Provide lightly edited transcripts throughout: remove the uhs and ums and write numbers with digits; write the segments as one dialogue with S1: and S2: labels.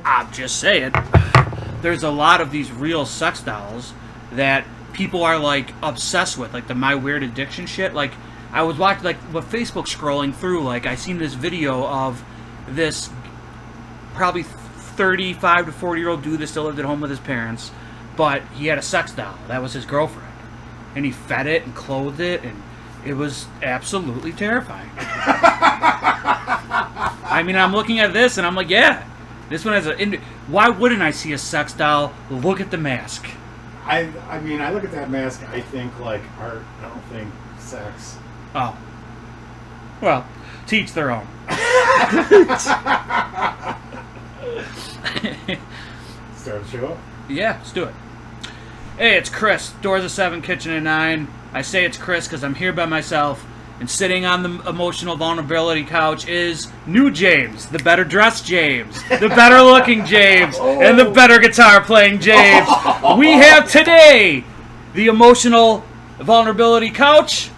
S1: I'm just saying. There's a lot of these real sex dolls that people are like obsessed with, like the My Weird Addiction shit. Like I was watching, like with Facebook scrolling through, like I seen this video of this probably 35 to 40-year-old dude that still lived at home with his parents, but he had a sex doll. That was his girlfriend, and he fed it and clothed it, and it was absolutely terrifying. I mean, I'm looking at this and I'm like, yeah, this one has a. Why wouldn't I see a sex doll? Look at the mask.
S2: I mean, I look at that mask, I think like art. I don't think sex.
S1: Oh. Well, teach their own.
S2: Start the show?
S1: Yeah, let's do it. Hey, it's Chris. Doors of 7, kitchen at 9. I say it's Chris because I'm here by myself, and sitting on the emotional vulnerability couch is new James, the better dressed James, the better looking James, and the better guitar playing James. We have today the emotional vulnerability couch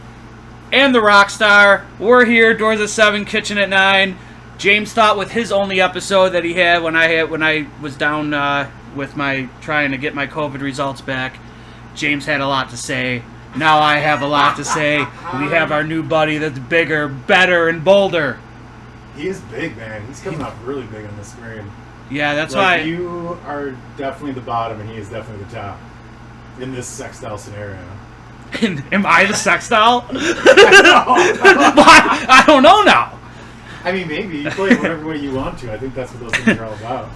S1: and the rock star. We're here, Doors of 7, kitchen at 9. James thought with his only episode that he had when I was down with my trying to get my COVID results back, James had a lot to say. Now I have a lot to say. We have our new buddy that's bigger, better, and bolder.
S2: He is big, man. He's coming up really big on the screen.
S1: Yeah, that's
S2: like,
S1: why.
S2: You are definitely the bottom, and he is definitely the top in this sex doll scenario.
S1: Am I the sex doll? I don't know now.
S2: I mean, maybe. You play it whatever way you want to. I think that's what those things are all about.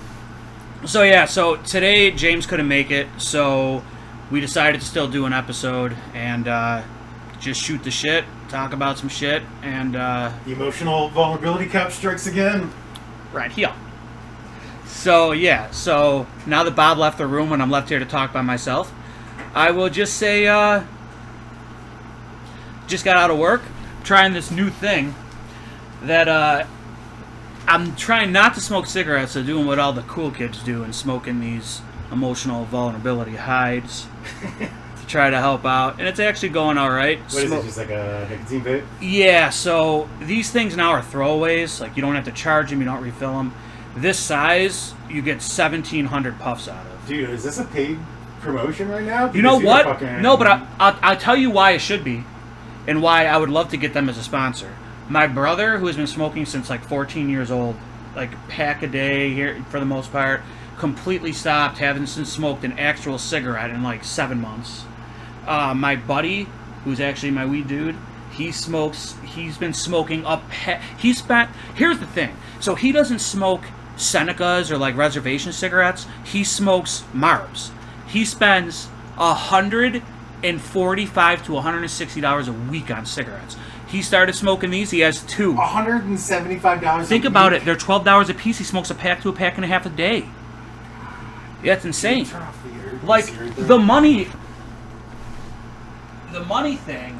S1: So, yeah, so today James couldn't make it, so we decided to still do an episode and just shoot the shit, talk about some shit, and...
S2: the emotional vulnerability couch strikes again.
S1: Right here. So, yeah, so now that Bob left the room and I'm left here to talk by myself, I will just say, just got out of work, trying this new thing that I'm trying not to smoke cigarettes, so doing what all the cool kids do and smoking these emotional vulnerability hides to try to help out, and it's actually going all right.
S2: What is it, just like a nicotine vape?
S1: Yeah, so these things now are throwaways. Like, you don't have to charge them, you don't refill them. This size, you get 1,700 puffs out of.
S2: Dude, is this a paid promotion right now?
S1: You know what? No, but I'll tell you why it should be, and why I would love to get them as a sponsor. My brother, who has been smoking since like 14 years old, like a pack a day here for the most part, completely stopped, haven't since smoked an actual cigarette in like 7 months. My buddy, who's actually my weed dude, he's been smoking up. Here's the thing. So he doesn't smoke Senecas or like reservation cigarettes. He smokes Marbs. He spends $145 to $160 a week on cigarettes. He started smoking these. He has 2.
S2: $175
S1: Think about it. They're $12 a piece. He smokes a pack to a pack and a half a day. Yeah, it's insane. Like, the money thing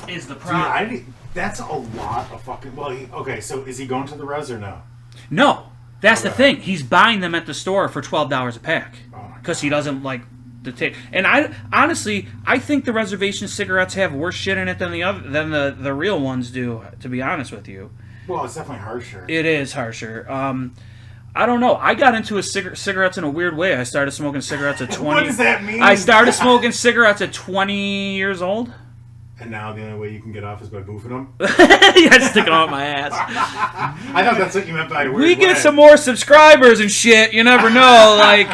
S1: is the problem.
S2: Dude, that's a lot of fucking... Well, okay, so is he going to the res or no?
S1: No. That's the thing. He's buying them at the store for $12 a pack. Because he doesn't like the taste. And honestly, I think the reservation cigarettes have worse shit in it than the real ones do, to be honest with you.
S2: Well, it's definitely harsher.
S1: It is harsher. I don't know. I got into cigarettes in a weird way. I started smoking cigarettes at 20.
S2: What does that mean?
S1: I started smoking cigarettes at 20 years old.
S2: And now the only way you can get off is by boofing them?
S1: Yeah, stick it on my ass.
S2: I thought that's what you meant by weird
S1: We get
S2: way.
S1: some more subscribers and shit. You never know. Like,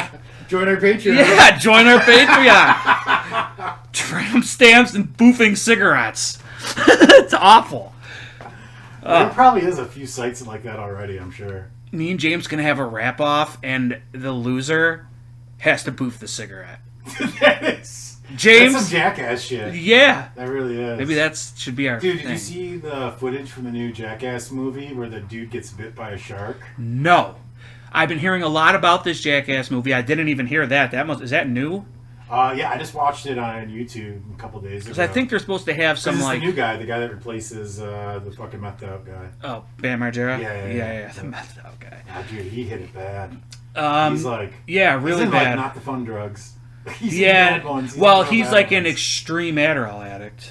S2: join our Patreon.
S1: Yeah, join our Patreon. Tramp stamps and boofing cigarettes. It's awful.
S2: There probably is a few sites like that already, I'm sure.
S1: Me and James can have a wrap-off, and the loser has to boof the cigarette.
S2: That's
S1: James,
S2: some Jackass shit.
S1: Yeah.
S2: That really is.
S1: Maybe that should be our
S2: Dude,
S1: thing.
S2: did you see the footage from the new Jackass movie where the dude gets bit by a shark?
S1: No. I've been hearing a lot about this Jackass movie. I didn't even hear that. Is that new?
S2: Yeah, I just watched it on YouTube a couple days ago.
S1: Because I think they're supposed to have some, like...
S2: the new guy, the guy that replaces the fucking methed out guy.
S1: Oh, Bam Margera?
S2: Yeah,
S1: the methed out guy.
S2: Ah, dude, he hit it bad. He's like...
S1: Yeah, really
S2: he's in,
S1: bad.
S2: Like, not the fun drugs. He's
S1: he's like an extreme Adderall addict.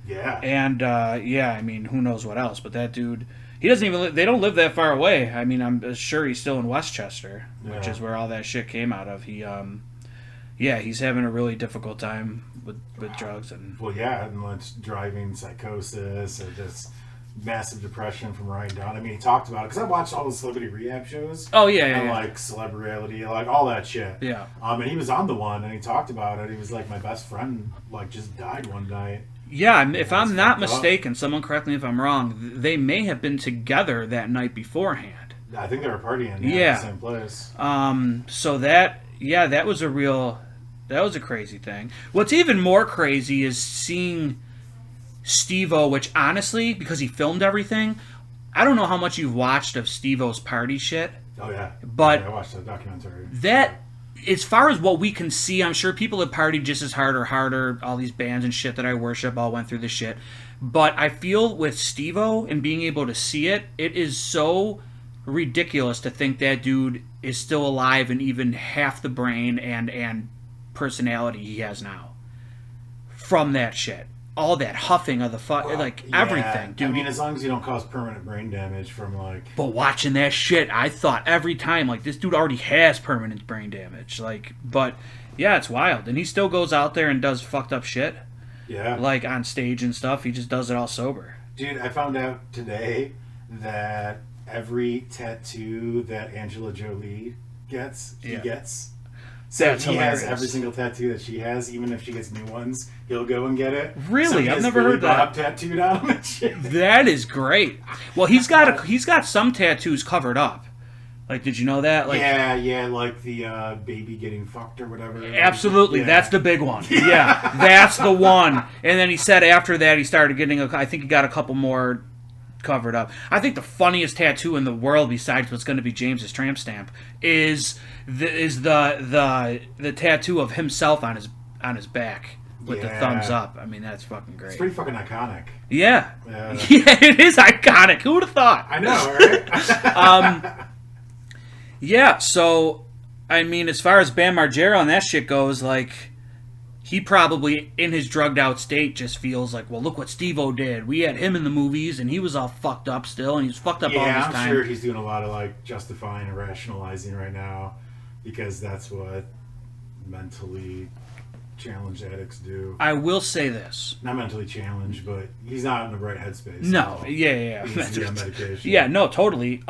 S2: Yeah.
S1: And, I mean, who knows what else, but that dude... He doesn't even. They don't live that far away. I mean, I'm sure he's still in Westchester, which
S2: Yeah.
S1: is where all that shit came out of. Yeah, he's having a really difficult time with drugs and.
S2: Well, yeah, and like driving psychosis or just massive depression from writing down. I mean, he talked about it because I watched all the celebrity rehab shows.
S1: Oh yeah,
S2: And
S1: yeah.
S2: like celebrity, like all that shit.
S1: Yeah.
S2: And he was on the one, and he talked about it. He was like, my best friend, like, just died one night.
S1: Yeah, if
S2: That's
S1: I'm not
S2: fucked up.
S1: mistaken, someone correct me if I'm wrong. They may have been together that night beforehand.
S2: I think they were partying
S1: Yeah.
S2: at the same place.
S1: So that was a crazy thing. What's even more crazy is seeing Steve-O, which honestly, because he filmed everything, I don't know how much you've watched of Steve-O's party shit.
S2: Oh yeah,
S1: But-
S2: yeah, I watched that documentary.
S1: That, as far as what we can see, I'm sure people have partied just as hard or harder. All these bands and shit that I worship all went through this shit. But I feel with Steve-O and being able to see it, it is so ridiculous to think that dude is still alive and even half the brain and personality he has now from that shit. All that huffing of the like
S2: Yeah,
S1: everything, dude.
S2: I mean, as long as you don't cause permanent brain damage from like.
S1: But watching that shit, I thought every time, like, this dude already has permanent brain damage. Like, but yeah, it's wild. And he still goes out there and does fucked up shit,
S2: Yeah.
S1: like on stage and stuff. He just does it all sober.
S2: Dude, I found out today that every tattoo that Angela Jolie gets, he
S1: Yeah.
S2: gets. So
S1: That's
S2: he
S1: hilarious.
S2: has every single tattoo that she has, even if she gets new ones, he'll go and get it.
S1: Really?
S2: So he
S1: I've
S2: has
S1: never
S2: Billy
S1: heard that.
S2: Bob tattooed on him and shit.
S1: That is great. Well, he's got some tattoos covered up. Like, did you know that? Like,
S2: yeah, like the baby getting fucked or whatever.
S1: absolutely,
S2: Yeah.
S1: that's the big one. Yeah, that's the one. And then he said after that he started getting I think he got a couple more covered up. I think the funniest tattoo in the world, besides what's going to be James's tramp stamp, is the tattoo of himself on his back with the
S2: Yeah.
S1: thumbs up. I mean, that's fucking
S2: It's
S1: great.
S2: pretty fucking iconic.
S1: Yeah.
S2: Yeah.
S1: Yeah, it is iconic. Who would have thought?
S2: I know, right?
S1: Yeah, so, I mean, as far as Bam Margera and that shit goes, like, he probably, in his drugged out state, just feels like, well, look what Steve-O did. We had him in the movies, and he was all fucked up still, and he's fucked up all
S2: Yeah,
S1: this
S2: I'm
S1: time.
S2: sure he's doing a lot of like justifying and rationalizing right now because that's what mentally challenged addicts do.
S1: I will say this.
S2: Not mentally challenged, but he's not in the right headspace.
S1: No,
S2: So
S1: yeah.
S2: he needs to be on medication.
S1: Yeah, no, totally.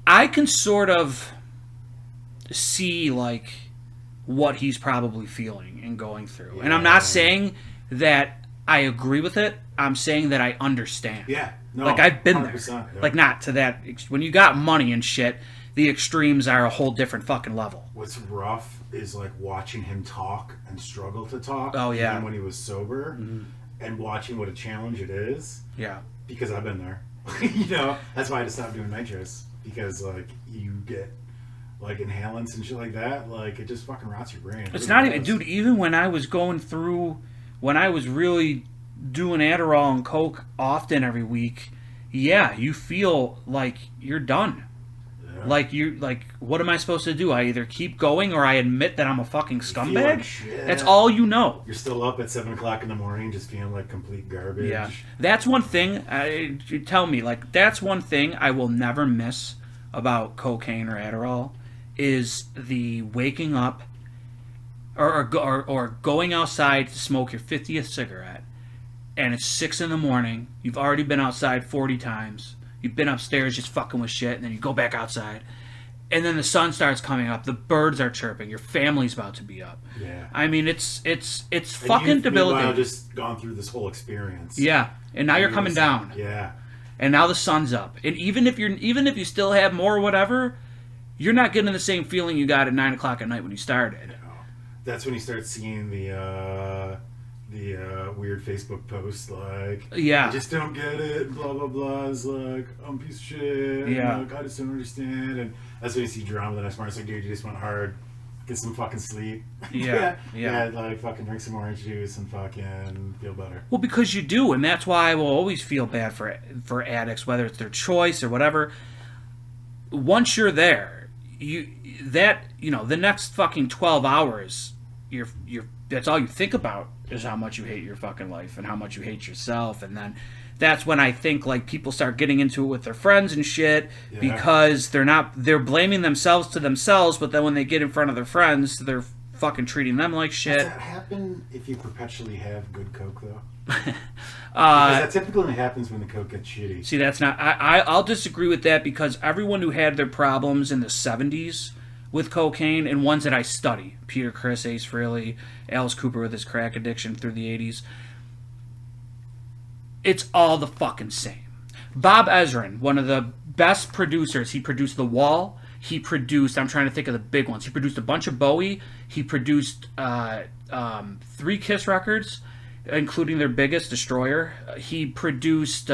S1: I can sort of see, like, what he's probably feeling and going through. And I'm not saying that I agree with it. I'm saying that I understand.
S2: Yeah. No,
S1: Like, I've been there.
S2: 100%, yeah.
S1: Like, not to that... When you got money and shit, the extremes are a whole different fucking level.
S2: What's rough is like watching him talk and struggle to talk.
S1: Oh, yeah.
S2: Even when he was sober, and watching what a challenge it is.
S1: Yeah.
S2: Because I've been there. You know, that's why I just stopped doing nitrous. Because like you get like inhalants and shit like that, like it just fucking rots your brain.
S1: It's
S2: It
S1: not
S2: really
S1: even...
S2: does.
S1: Dude, even when I was going through... When I was really doing Adderall and Coke often every week, yeah, you feel like you're done.
S2: Yeah.
S1: Like, what am I supposed to do? I either keep going or I admit that I'm a fucking
S2: feel like
S1: scumbag?
S2: shit.
S1: That's all you know.
S2: You're still up at 7 o'clock in the morning, just feeling like complete garbage.
S1: Yeah. That's one thing, you tell me, like, that's one thing I will never miss about cocaine or Adderall, is the waking up or going outside to smoke your 50th cigarette, and it's 6 in the morning, you've already been outside 40 times, you've been upstairs just fucking with shit, and then you go back outside, and then the sun starts coming up, the birds are chirping, your family's about to be up.
S2: Yeah.
S1: I mean, it's
S2: And
S1: fucking
S2: you've,
S1: debilitating.
S2: meanwhile, just gone through this whole experience.
S1: Yeah, and now you're coming down,
S2: Yeah.
S1: and now the sun's up, and even if you still have more or whatever, you're not getting the same feeling you got at 9 o'clock at night when you started.
S2: That's when you start seeing the weird Facebook posts like,
S1: Yeah.
S2: I just don't get it, blah blah blah. It's like, I'm a piece of shit.
S1: Yeah.
S2: Like, I just don't understand. And that's when you see drama the next morning. It's like, dude, you just went hard. Get some fucking sleep.
S1: Yeah.
S2: Yeah. Like fucking drink some orange juice and fucking feel better.
S1: Well, because you do, and that's why I will always feel bad for addicts, whether it's their choice or whatever. Once you're there, the next fucking 12 hours, that's all you think about is how much you hate your fucking life and how much you hate yourself, and then that's when I think like people start getting into it with their friends and shit because they're blaming themselves to themselves, but then when they get in front of their friends, they're fucking treating them like shit.
S2: Does that happen if you perpetually have good Coke though? Because that typically only happens when the Coke gets shitty.
S1: See, that's not. I'll disagree with that because everyone who had their problems in the 70s with cocaine and ones that I study, Peter Criss, Ace Frehley, Alice Cooper with his crack addiction through the 80s, it's all the fucking same. Bob Ezrin, one of the best producers, he produced The Wall. He produced, I'm trying to think of the big ones. He produced a bunch of Bowie. He produced 3 Kiss records, including their biggest, Destroyer. He produced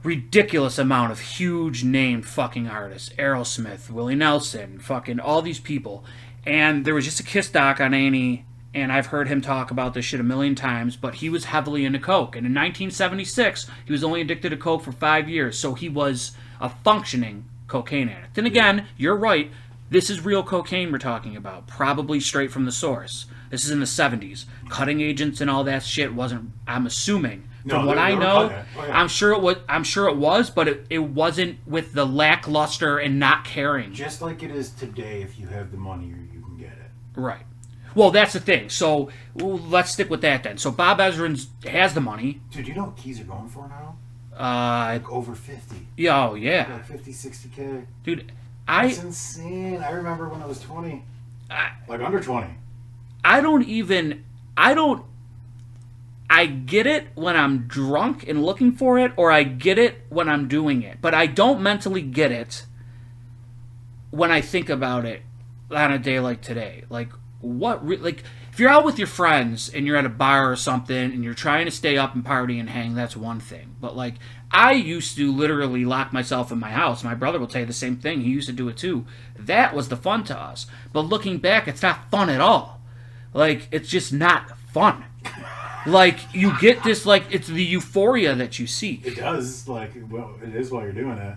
S1: ridiculous amount of huge named fucking artists. Aerosmith, Willie Nelson, fucking all these people. And there was just a Kiss doc on A&E, and I've heard him talk about this shit a million times, but he was heavily into coke. And in 1976, he was only addicted to coke for 5 years, so he was a functioning cocaine addict. And again, you're right, this is real cocaine we're talking about, probably straight from the source. This is in the 70s. Cutting agents and all that shit wasn't, I'm assuming. From what I know, I'm sure it was, but it wasn't with the lackluster and not caring.
S2: Just like it is today, if you have the money, you can get it.
S1: Right. Well, that's the thing. So let's stick with that then. So Bob Ezrin has the money.
S2: Dude, you know what keys are going for now? Like over 50.
S1: Oh, yeah.
S2: Like 50, 60K.
S1: Dude,
S2: That's insane. I remember when I was 20. Like under 20.
S1: I get it when I'm drunk and looking for it, or I get it when I'm doing it. But I don't mentally get it when I think about it on a day like today. Like, like, if you're out with your friends and you're at a bar or something and you're trying to stay up and party and hang, that's one thing. But, like, I used to literally lock myself in my house. My brother will tell you the same thing. He used to do it too. That was the fun to us. But looking back, it's not fun at all. Like, it's just not fun. Like, you get this, like, it's the euphoria that you seek.
S2: It does. Like, well, it is while you're doing it.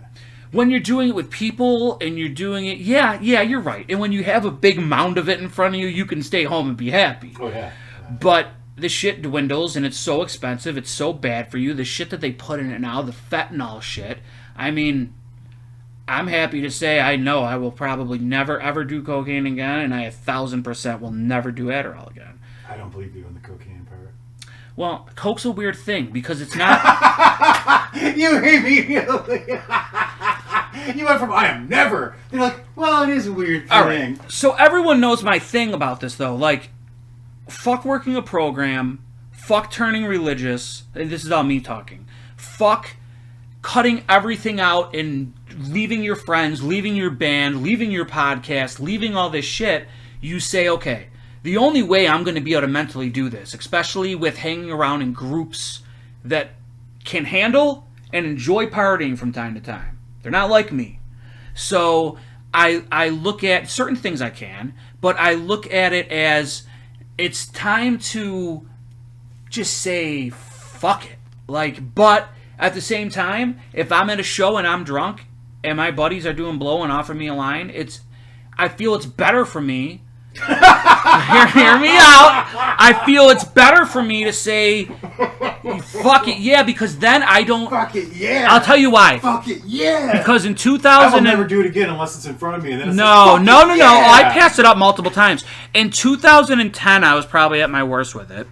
S1: When you're doing it with people and you're doing it, yeah, you're right. And when you have a big mound of it in front of you, you can stay home and be happy.
S2: Oh, yeah.
S1: But the shit dwindles and it's so expensive. It's so bad for you. The shit that they put in it now, the fentanyl shit. I mean, I'm happy to say I know I will probably never, ever do cocaine again, and I 1,000% will never do Adderall again.
S2: I don't believe you on the cocaine part.
S1: Well, coke's a weird thing because it's not...
S2: You immediately... You went from, I am never... You're like, well, it is a weird thing.
S1: All right. So everyone knows my thing about this, though. Like, fuck working a program, fuck turning religious, and this is all me talking. Fuck cutting everything out and leaving your friends, leaving your band, leaving your podcast, leaving all this shit. You say, okay, the only way I'm going to be able to mentally do this, especially with hanging around in groups that can handle and enjoy partying from time to time. They're not like me. So I look at certain things I can, but I look at it as it's time to just say, fuck it. Like, but at the same time, if I'm at a show and I'm drunk and my buddies are doing blow and offer me a line, I feel it's better for me. Hear me out. I feel it's better for me to say, fuck it, yeah, because then I don't...
S2: Fuck it, yeah.
S1: I'll tell you why.
S2: Fuck it, yeah.
S1: Because in 2000...
S2: I will never do it again unless it's in front of me. And then it's
S1: no.
S2: Yeah.
S1: I passed it up multiple times. In 2010, I was probably at my worst with it.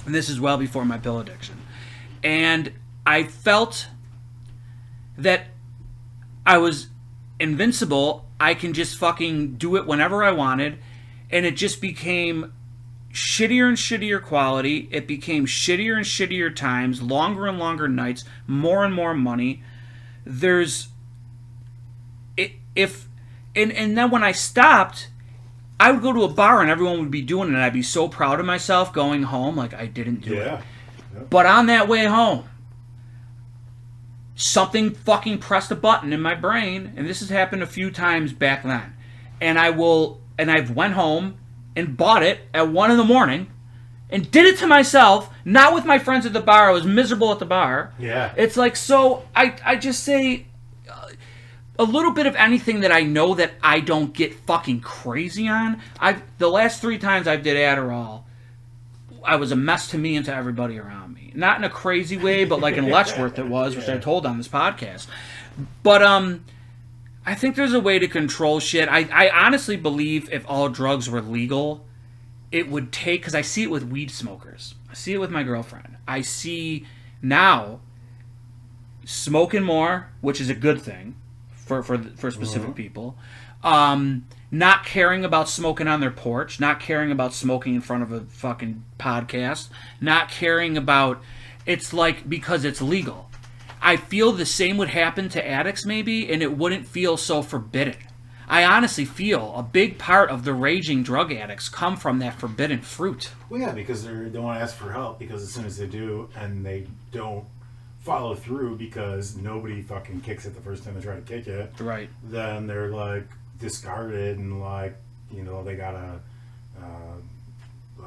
S1: And this is well before my pill addiction. And I felt that I was invincible. I can just fucking do it whenever I wanted. And it just became shittier and shittier quality. It became shittier and shittier times, longer and longer nights, more and more money. And then when I stopped, I would go to a bar and everyone would be doing it, and I'd be so proud of myself going home like I didn't do it.
S2: Yep.
S1: But on that way home, something fucking pressed a button in my brain, and this has happened a few times back then. And I've went home and bought it at 1 a.m. and did it to myself, not with my friends at the bar. I was miserable at the bar.
S2: Yeah.
S1: It's like, so I just say a little bit of anything that I know that I don't get fucking crazy on. The last 3 times I did Adderall, I was a mess to me and to everybody around me. Not in a crazy way, but like in Letchworth it was, which I told on this podcast. But I think there's a way to control shit. I honestly believe if all drugs were legal, it would take, because I see it with weed smokers. I see it with my girlfriend. I see now smoking more, which is a good thing for specific people. Not caring about smoking on their porch, not caring about smoking in front of a fucking podcast, not caring about, it's like, because it's legal. I feel the same would happen to addicts maybe, and it wouldn't feel so forbidden. I honestly feel a big part of the raging drug addicts come from that forbidden fruit.
S2: Well, yeah, because they don't want to ask for help, because as soon as they do, and they don't follow through because nobody fucking kicks it the first time they try to kick it,
S1: right?
S2: Then they're like discarded and like, you know, they got a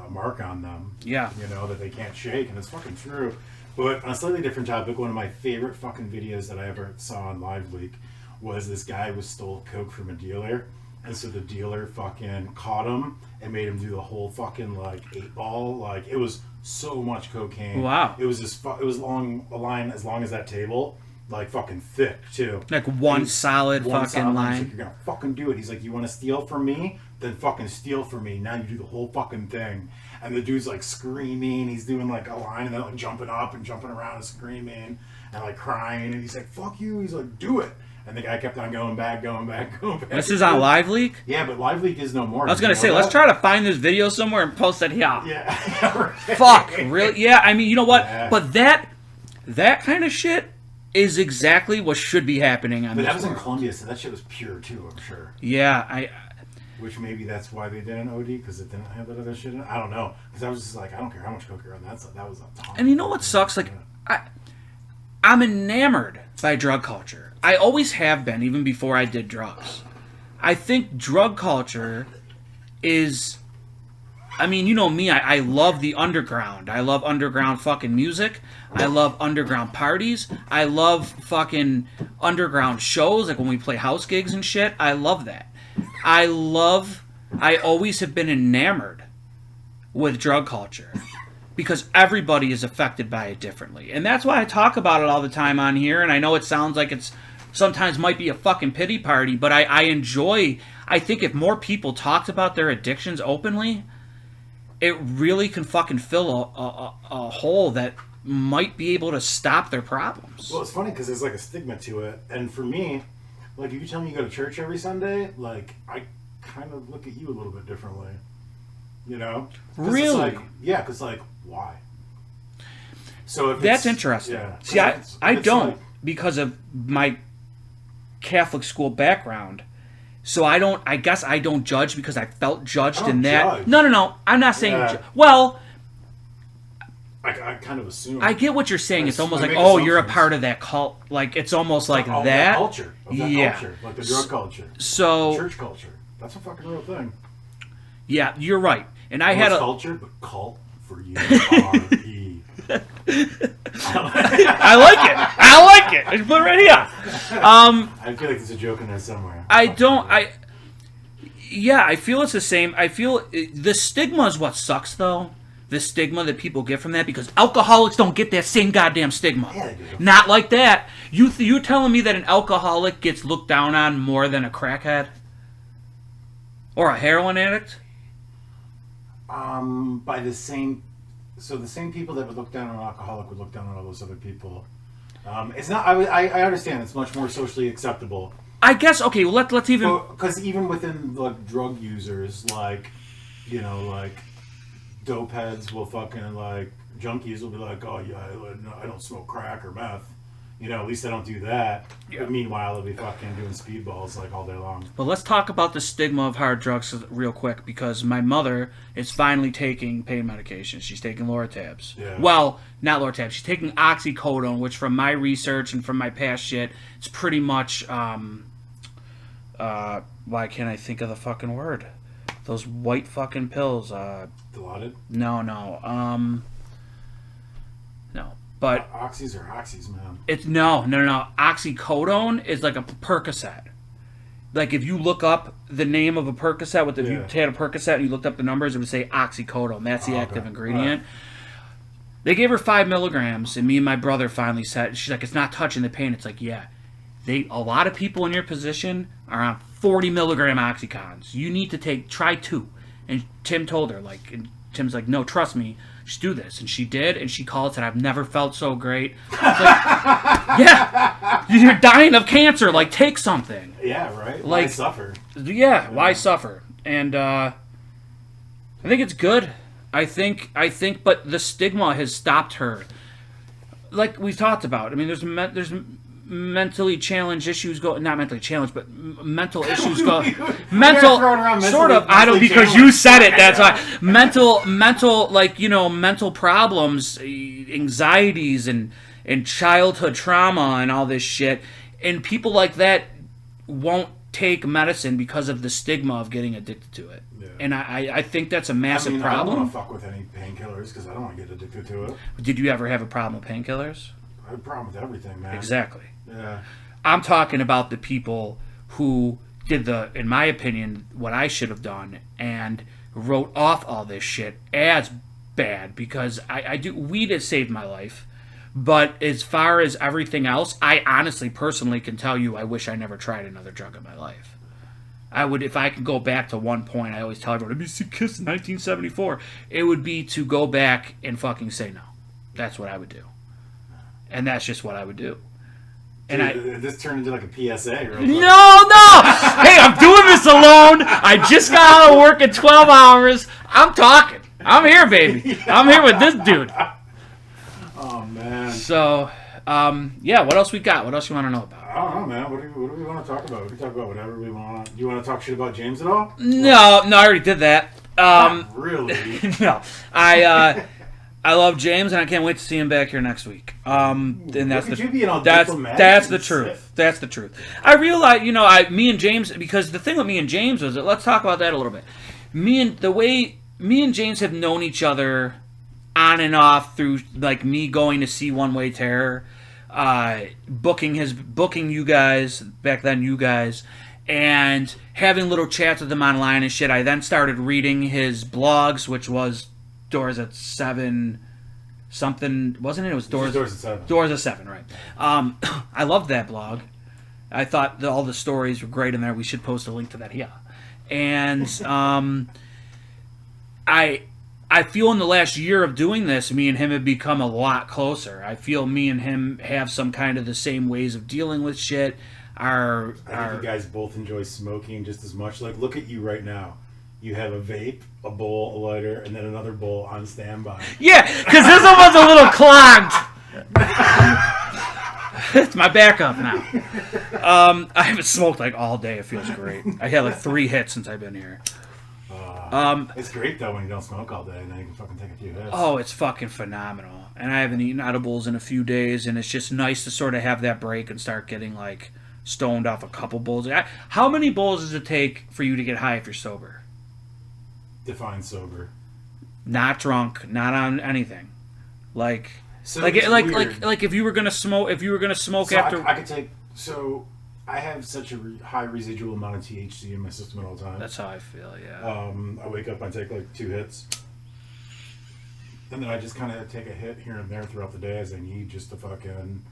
S2: mark on them,
S1: yeah,
S2: you know, that they can't shake, and it's fucking true. But on a slightly different topic, one of my favorite fucking videos that I ever saw on Live Leak was this guy who stole coke from a dealer, and so the dealer fucking caught him and made him do the whole fucking like 8-ball. Like, it was so much cocaine.
S1: Wow.
S2: It was it was long, a line as long as that table, like fucking thick too.
S1: Like one solid fucking line.
S2: He's like, you're gonna fucking do it. He's like, you want to steal from me? Then fucking steal from me. Now you do the whole fucking thing. And the dude's like screaming. He's doing like a line and then like jumping up and jumping around and screaming and like crying. And he's like, fuck you. He's like, do it. And the guy kept on going back.
S1: This is on Live Leak?
S2: Yeah, but Live Leak is no more.
S1: I was going to say, let's try to find this video somewhere and post it here.
S2: Yeah. Right.
S1: Fuck, really? Yeah, I mean, you know what?
S2: Yeah.
S1: But that kind of shit is exactly what should be happening on
S2: But
S1: this
S2: that was in
S1: world.
S2: Colombia, so that shit was pure too, I'm sure.
S1: Yeah,
S2: Which maybe that's why they didn't OD, because it didn't have that other shit in it. I don't know. Because I was just like, I don't care how much coke you're on. That was a ton.
S1: And you know what sucks? Like, I'm enamored by drug culture. I always have been, even before I did drugs. I think drug culture is... I mean, you know me, I love the underground. I love underground fucking music. I love underground parties. I love fucking underground shows, like when we play house gigs and shit. I love that. I always have been enamored with drug culture because everybody is affected by it differently. And that's why I talk about it all the time on here. And I know it sounds like it's sometimes might be a fucking pity party, but I think if more people talked about their addictions openly, it really can fucking fill a hole that might be able to stop their problems.
S2: Well, it's funny because there's like a stigma to it. And for me, like, if you tell me you go to church every Sunday, like, I kind of look at you a little bit differently. You know?
S1: Really?
S2: It's like, yeah, because, like, why? So if
S1: that's interesting.
S2: Yeah.
S1: See, I don't,
S2: like,
S1: because of my Catholic school background. So I guess I don't judge because I felt judged in that.
S2: Judge.
S1: No. I'm not saying...
S2: Yeah.
S1: Well...
S2: I kind of assume.
S1: I get what you're saying. It's almost like,
S2: assumptions.
S1: you're a part of that cult. Like, it's almost like
S2: of
S1: that.
S2: Culture. Of that culture. Like the drug culture.
S1: So...
S2: The church culture. That's a fucking real thing.
S1: Yeah, you're right. And I had a...
S2: culture, but cult for U-R-E.
S1: I like it. I just put it right here.
S2: I feel like there's a joke in there somewhere.
S1: I feel it's the same. I feel the stigma is what sucks, though. The stigma that people get from that, because alcoholics don't get that same goddamn stigma.
S2: Yeah, they do.
S1: Not like that. You telling me that an alcoholic gets looked down on more than a crackhead? Or a heroin addict?
S2: By the same... So the same people that would look down on an alcoholic would look down on all those other people. It's not... I understand it's much more socially acceptable.
S1: I guess, okay, well, let's even...
S2: Because even within, like, drug users, like, you know, like... dope heads will fucking, like, junkies will be like, oh yeah, I don't smoke crack or meth, you know, at least I don't do that.
S1: Yeah.
S2: But meanwhile they'll be fucking doing speedballs like all day long.
S1: But let's talk about the stigma of hard drugs real quick, because my mother is finally taking pain medication. She's taking Lortabs.
S2: Yeah.
S1: Well, not Lortabs. She's taking oxycodone, which from my research and from my past shit, it's pretty much why can't I think of the fucking word? Those white fucking pills.
S2: Dilaudid?
S1: No. No. But
S2: oxys are oxys, man.
S1: it's no. Oxycodone is like a Percocet. Like, if you look up the name of a Percocet, if you
S2: Yeah.
S1: had a Percocet and you looked up the numbers, it would say oxycodone. That's the active
S2: Okay.
S1: ingredient. They gave her 5 milligrams, and me and my brother finally said, she's like, it's not touching the pain. It's like, yeah. A lot of people in your position are on 40 milligram Oxycons. You need to try 2. And Tim told her, like, and Tim's like, no, trust me, just do this. And she did, and she called and said, I've never felt so great. I was like, yeah, you're dying of cancer. Like, take something.
S2: Yeah, right.
S1: Like,
S2: Why suffer?
S1: Yeah, why suffer? And I think it's good. I think, but the stigma has stopped her. Like we've talked about. I mean, there's mentally challenged issues not mentally challenged, but mental issues go. mental, sort of. I don't, because you said it. That's why. Mental, like, mental problems, anxieties, and childhood trauma, and all this shit. And people like that won't take medicine because of the stigma of getting addicted to it. Yeah. And I think that's a massive problem.
S2: I don't want to fuck with any painkillers because I don't want to get addicted to it.
S1: Did you ever have a problem with painkillers?
S2: I have a problem with everything, man.
S1: Exactly.
S2: Yeah.
S1: I'm talking about the people who did in my opinion, what I should have done and wrote off all this shit as bad, because weed has saved my life. But as far as everything else, I honestly, personally can tell you I wish I never tried another drug in my life. I would, if I could go back to one point, I always tell everyone, I'd be Kiss in 1974. It would be to go back and fucking say no. That's what I would do. And that's just what I would do. And
S2: dude, this turned into like a PSA. Right?
S1: No! Hey, I'm doing this alone. I just got out of work in 12 hours. I'm talking. I'm here, baby. I'm here with this dude.
S2: Oh, man.
S1: So, yeah, what else we got? What else you want to know about?
S2: I don't know, man. What do we want to talk about? We can talk about whatever we want. Do you want to talk shit about James at all?
S1: No, I already did that.
S2: Not really.
S1: No. I love James, and I can't wait to see him back here next week. And that's the truth. That's the truth. I realize, me and James, because the thing with me and James was, let's talk about that a little bit. The way me and James have known each other on and off through, like, me going to see One Way Terror, booking you guys, back then you guys, and having little chats with him online and shit. I then started reading his blogs, which was Doors at 7 something, wasn't it? It was Doors at 7. Doors at 7, right. I loved that blog. I thought all the stories were great in there. We should post a link to that here. And I feel in the last year of doing this, me and him have become a lot closer. I feel me and him have some kind of the same ways of dealing with shit. I think
S2: you guys both enjoy smoking just as much. Like, look at you right now. You have a vape, a bowl, a lighter, and then another bowl on standby.
S1: Yeah, because this one was a little clogged. It's my backup now. I haven't smoked like all day. It feels great. I had like 3 hits since I've been here.
S2: It's great though when you don't smoke all day and then you can fucking take a few hits.
S1: Oh, it's fucking phenomenal. And I haven't eaten edibles in a few days, and it's just nice to sort of have that break and start getting like stoned off a couple bowls. How many bowls does it take for you to get high if you're sober?
S2: Define sober.
S1: Not drunk, not on anything. Like if you were gonna smoke,
S2: so
S1: after.
S2: I could take. So I have such a high residual amount of THC in my system at all times.
S1: That's how I feel. Yeah.
S2: I wake up, I take like 2 hits, and then I just kind of take a hit here and there throughout the day as I need, just to fucking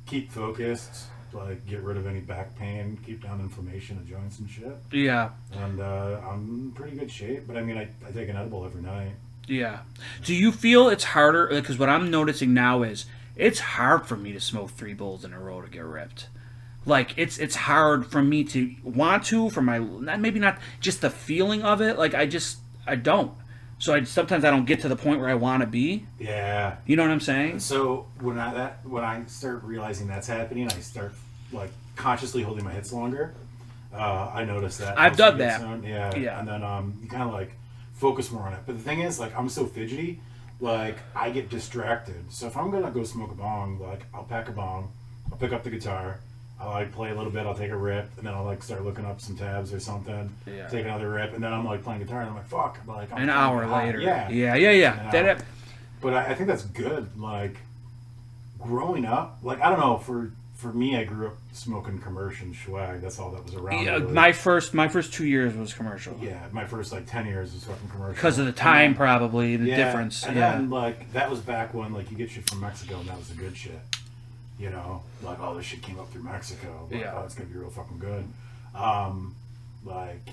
S2: keep focused. Like, get rid of any back pain, keep down inflammation of joints and shit.
S1: Yeah.
S2: And I'm in pretty good shape, but I mean, I take an edible every night.
S1: Yeah. Do you feel it's harder? Because what I'm noticing now is it's hard for me to smoke 3 bowls in a row to get ripped. Like, it's hard for me to want to, for my, maybe not just the feeling of it. Like, I don't. So sometimes I don't get to the point where I want to be.
S2: Yeah.
S1: You know what I'm saying?
S2: So when I start realizing that's happening, I start like consciously holding my hits longer. I notice that.
S1: I've done that.
S2: Yeah. And then you kind of like focus more on it. But the thing is, like, I'm so fidgety, like I get distracted. So if I'm gonna go smoke a bong, like I'll pack a bong, I'll pick up the guitar, I'll like play a little bit, I'll take a rip, and then I'll like start looking up some tabs or something. Yeah. Take another rip, and then I'm like playing guitar, and I'm like, fuck, like I'm
S1: an hour later.
S2: Yeah. But I think that's good. Like growing up, like I don't know, for for me, I grew up smoking commercial Schwag. That's all that was around.
S1: Yeah,
S2: really.
S1: my first 2 years was commercial.
S2: Yeah, my first like 10 years was fucking commercial.
S1: Because of the time, probably the difference.
S2: And then like that was back when like you get shit from Mexico, and that was the good shit. You know, like all this shit came up through Mexico. Like, oh, it's gonna be real fucking good. Like,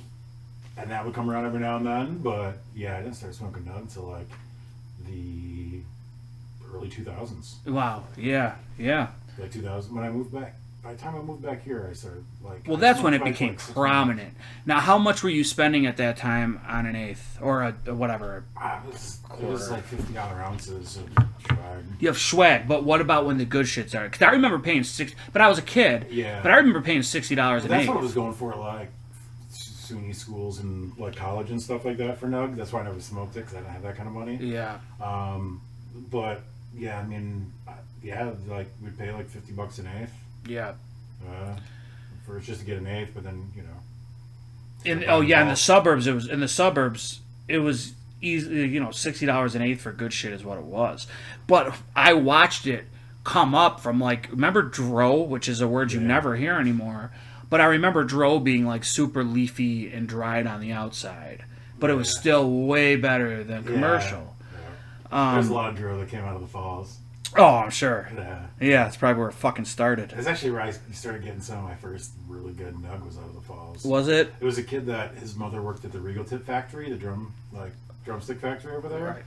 S2: and that would come around every now and then. But yeah, I didn't start smoking nut until like the early 2000s.
S1: Wow. Yeah. Yeah.
S2: Like 2000 when I moved back. By the time I moved back here, I started like.
S1: Well, that's when it became prominent. Now, how much were you spending at that time on an eighth or a whatever?
S2: It was like $50 ounces of Schwag.
S1: You have Schwag, but what about when the good shit started? Because I remember paying but I was a kid.
S2: Yeah.
S1: But I remember paying $60 an eighth.
S2: That's what I was going for, like SUNY schools and like college and stuff like that for Nug. That's why I never smoked it because I didn't have that kind of money.
S1: Yeah.
S2: But yeah, I mean, yeah, like we'd pay like $50 an eighth.
S1: Yeah.
S2: For just to get an eighth, but then you know.
S1: In the suburbs it was easy, $60 an eighth for good shit is what it was. But I watched it come up from like, remember dro, which is a word you never hear anymore. But I remember dro being like super leafy and dried on the outside, but it was still way better than commercial.
S2: Yeah. There's a lot of dro that came out of the falls.
S1: Oh, I'm sure.
S2: Yeah.
S1: Yeah, that's probably where it fucking started.
S2: It's actually where I started getting some of my first really good nug was out of the falls.
S1: Was it?
S2: It was a kid that his mother worked at the Regal Tip factory, the drumstick factory over there. Right.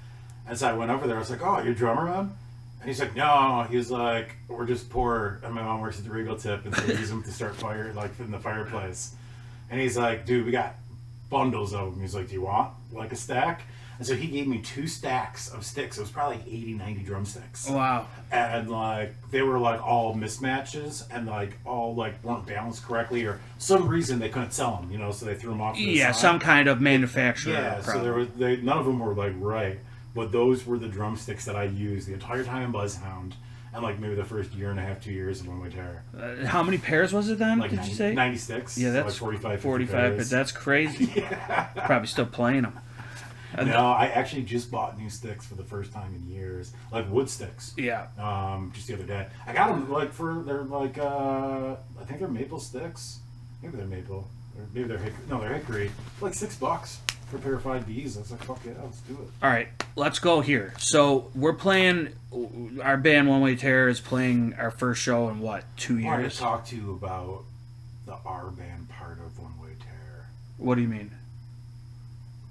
S2: And so I went over there. I was like, "Oh, you're a drummer, man?" And he's like, "No." He was like, "We're just poor, and my mom works at the Regal Tip, and so we use them to start fire, like in the fireplace." And he's like, "Dude, we got bundles of them." He's like, "Do you want like a stack?" And so he gave me 2 stacks of sticks. It was probably 80, 90 drumsticks.
S1: Wow.
S2: And like they were like all mismatches and like all like weren't balanced correctly or some reason they couldn't sell them, so they threw them off.
S1: Yeah, some kind of manufacturer.
S2: Yeah, problem. So none of them were like right, but those were the drumsticks that I used the entire time in Buzzhound and like maybe the first year and a half, 2 years of One Way Terror.
S1: How many pairs was it then?
S2: Like
S1: did you say
S2: 96?
S1: Yeah, that's
S2: so like
S1: 45 but that's crazy.
S2: Yeah.
S1: Probably still playing them.
S2: No, I actually just bought new sticks for the first time in years, like wood sticks.
S1: Yeah.
S2: Just the other day, I got them they're like I think they're maple sticks. Maybe they're maple, or maybe they're hickory. No, they're hickory. Like $6 for a pair of 5Bs. I was like, fuck yeah, let's do it.
S1: All right, let's go here. So we're playing. Our band One Way Terror is playing our first show in what 2 years?
S2: I want to talk to you about the R band part of One Way Terror.
S1: What do you mean?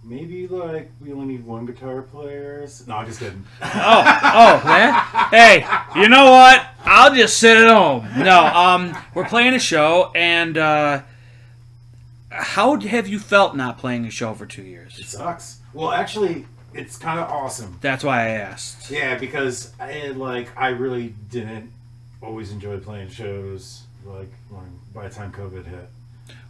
S2: Maybe like we only need 1 guitar player. No, I'm just kidding.
S1: Oh, man. Hey, you know what? I'll just sit at home. No, we're playing a show, and how have you felt not playing a show for 2 years?
S2: It sucks. Well, actually, it's kind of awesome.
S1: That's why I asked.
S2: Yeah, because I really didn't always enjoy playing shows. Like by the time COVID hit.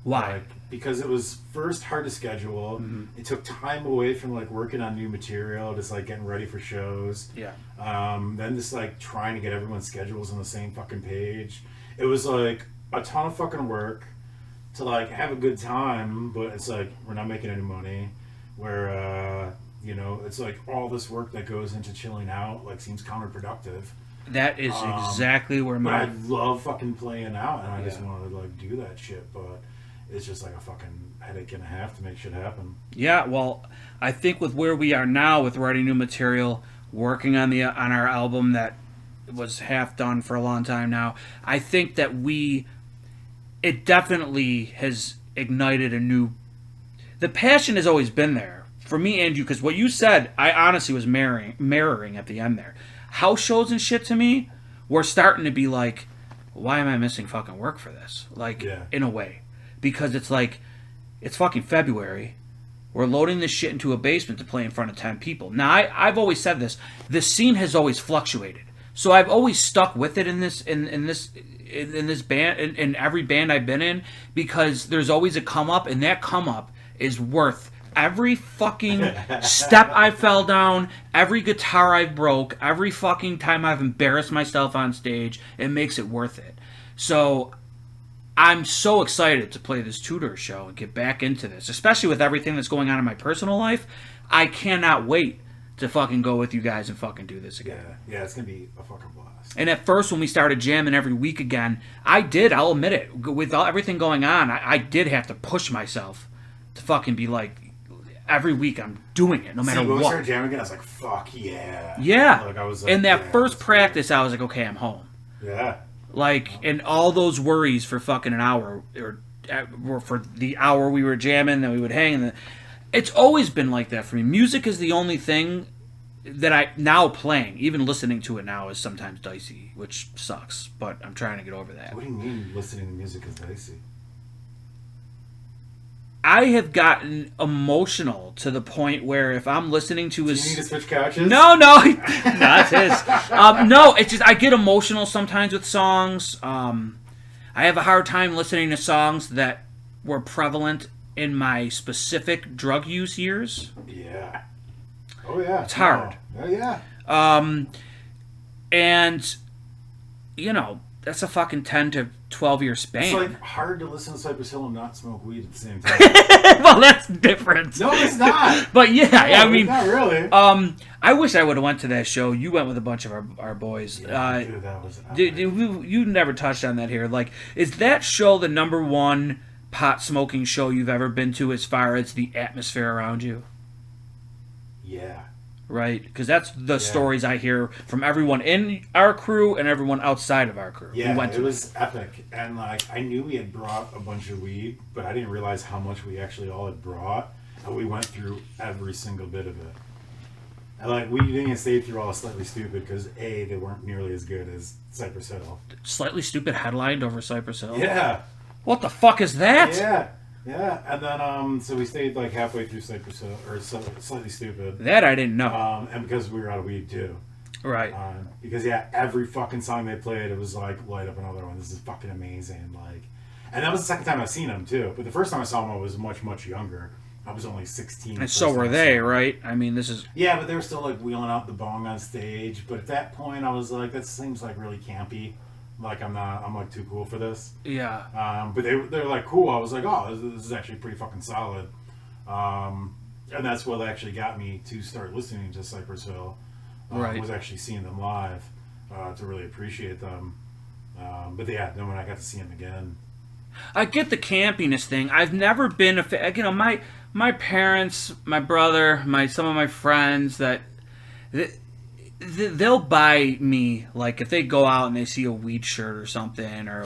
S1: Why?
S2: Because it was first hard to schedule. Mm-hmm. It took time away from like working on new material, just like getting ready for shows.
S1: Yeah.
S2: Then just like trying to get everyone's schedules on the same fucking page. It was like a ton of fucking work to like have a good time, but it's like we're not making any money. Where it's like all this work that goes into chilling out like seems counterproductive.
S1: That is exactly where my.
S2: But I love fucking playing out, and I just want to like do that shit, but it's just like a fucking headache and a half to make shit happen.
S1: Yeah, well, I think with where we are now, with writing new material, working on our album that was half done for a long time now, I think that it definitely has ignited a new. The passion has always been there for me and you, because what you said, I honestly was mirroring at the end there. House shows and shit to me were starting to be like, why am I missing fucking work for this? Like, in a way. Because it's like, it's fucking February. We're loading this shit into a basement to play in front of 10 people. Now, I've always said this. The scene has always fluctuated. So I've always stuck with it in this band, in every band I've been in, because there's always a come up, and that come up is worth every fucking step I fell down, every guitar I broke, every fucking time I've embarrassed myself on stage. It makes it worth it. So I'm so excited to play this Tudor show and get back into this, especially with everything that's going on in my personal life. I cannot wait to fucking go with you guys and fucking do this again.
S2: Yeah, it's gonna be a fucking blast.
S1: And at first, when we started jamming every week again, I'll admit it, with everything going on, I did have to push myself to fucking be like, every week I'm doing it, no matter
S2: when
S1: what.
S2: we started jamming again, I was like, fuck yeah.
S1: Yeah.
S2: Like, I was like,
S1: in that first practice, I was like, okay, I'm home.
S2: Yeah.
S1: Like, and all those worries for fucking an hour, or for the hour we were jamming, then we would hang, and it's always been like that for me. Music is the only thing that I now playing, even listening to it now, is sometimes dicey, which sucks. But I'm trying to get over that.
S2: What do you mean listening to music is dicey?
S1: I have gotten emotional to the point where if I'm listening to his...
S2: Do you need to switch couches?
S1: No, that's his. No, it's just I get emotional sometimes with songs. I have a hard time listening to songs that were prevalent in my specific drug use years.
S2: Yeah. Oh yeah.
S1: It's hard.
S2: Oh yeah.
S1: And you know, that's a fucking 10 to 12 year span.
S2: It's like hard to listen to Cypress Hill and not smoke weed at the same time.
S1: Well, that's different.
S2: No, it's not.
S1: But yeah,
S2: No,
S1: I mean,
S2: not really.
S1: I wish I would have went to that show. You went with a bunch of our boys.
S2: Yeah, dude, that was
S1: you never touched on that here. Like, is that show the number one pot smoking show you've ever been to as far as the atmosphere around you?
S2: Yeah.
S1: Right? Because that's the stories I hear from everyone in our crew and everyone outside of our crew.
S2: Yeah,
S1: who went to
S2: it was epic. And like, I knew we had brought a bunch of weed, but I didn't realize how much we actually all had brought. And we went through every single bit of it. And like, we didn't even stay through all Slightly Stupid because A, they weren't nearly as good as Cypress Hill.
S1: Slightly Stupid headlined over Cypress Hill?
S2: Yeah.
S1: What the fuck is that?
S2: Yeah, and then so we stayed like halfway through Cypress Hill, or Slightly Stupid.
S1: That I didn't know.
S2: And because we were out of weed too.
S1: Right.
S2: Because every fucking song they played, it was like, light up another one. This is fucking amazing. Like, and that was the second time I've seen them too. But the first time I saw them, I was much, much younger. I was only 16.
S1: And so were they, right? I mean, this is...
S2: Yeah, but they were still like wheeling out the bong on stage. But at that point, I was like, that seems like really campy. Like, I'm like too cool for this.
S1: Yeah.
S2: But they're like cool. I was like, oh, this is actually pretty fucking solid. And that's what actually got me to start listening to Cypress Hill.
S1: Right.
S2: Was actually seeing them live to really appreciate them. But yeah, then when I got to see them again.
S1: I get the campiness thing. I've never been a fan. You know, my parents, my brother, some of my friends that... They'll buy me, like, if they go out and they see a weed shirt or something, or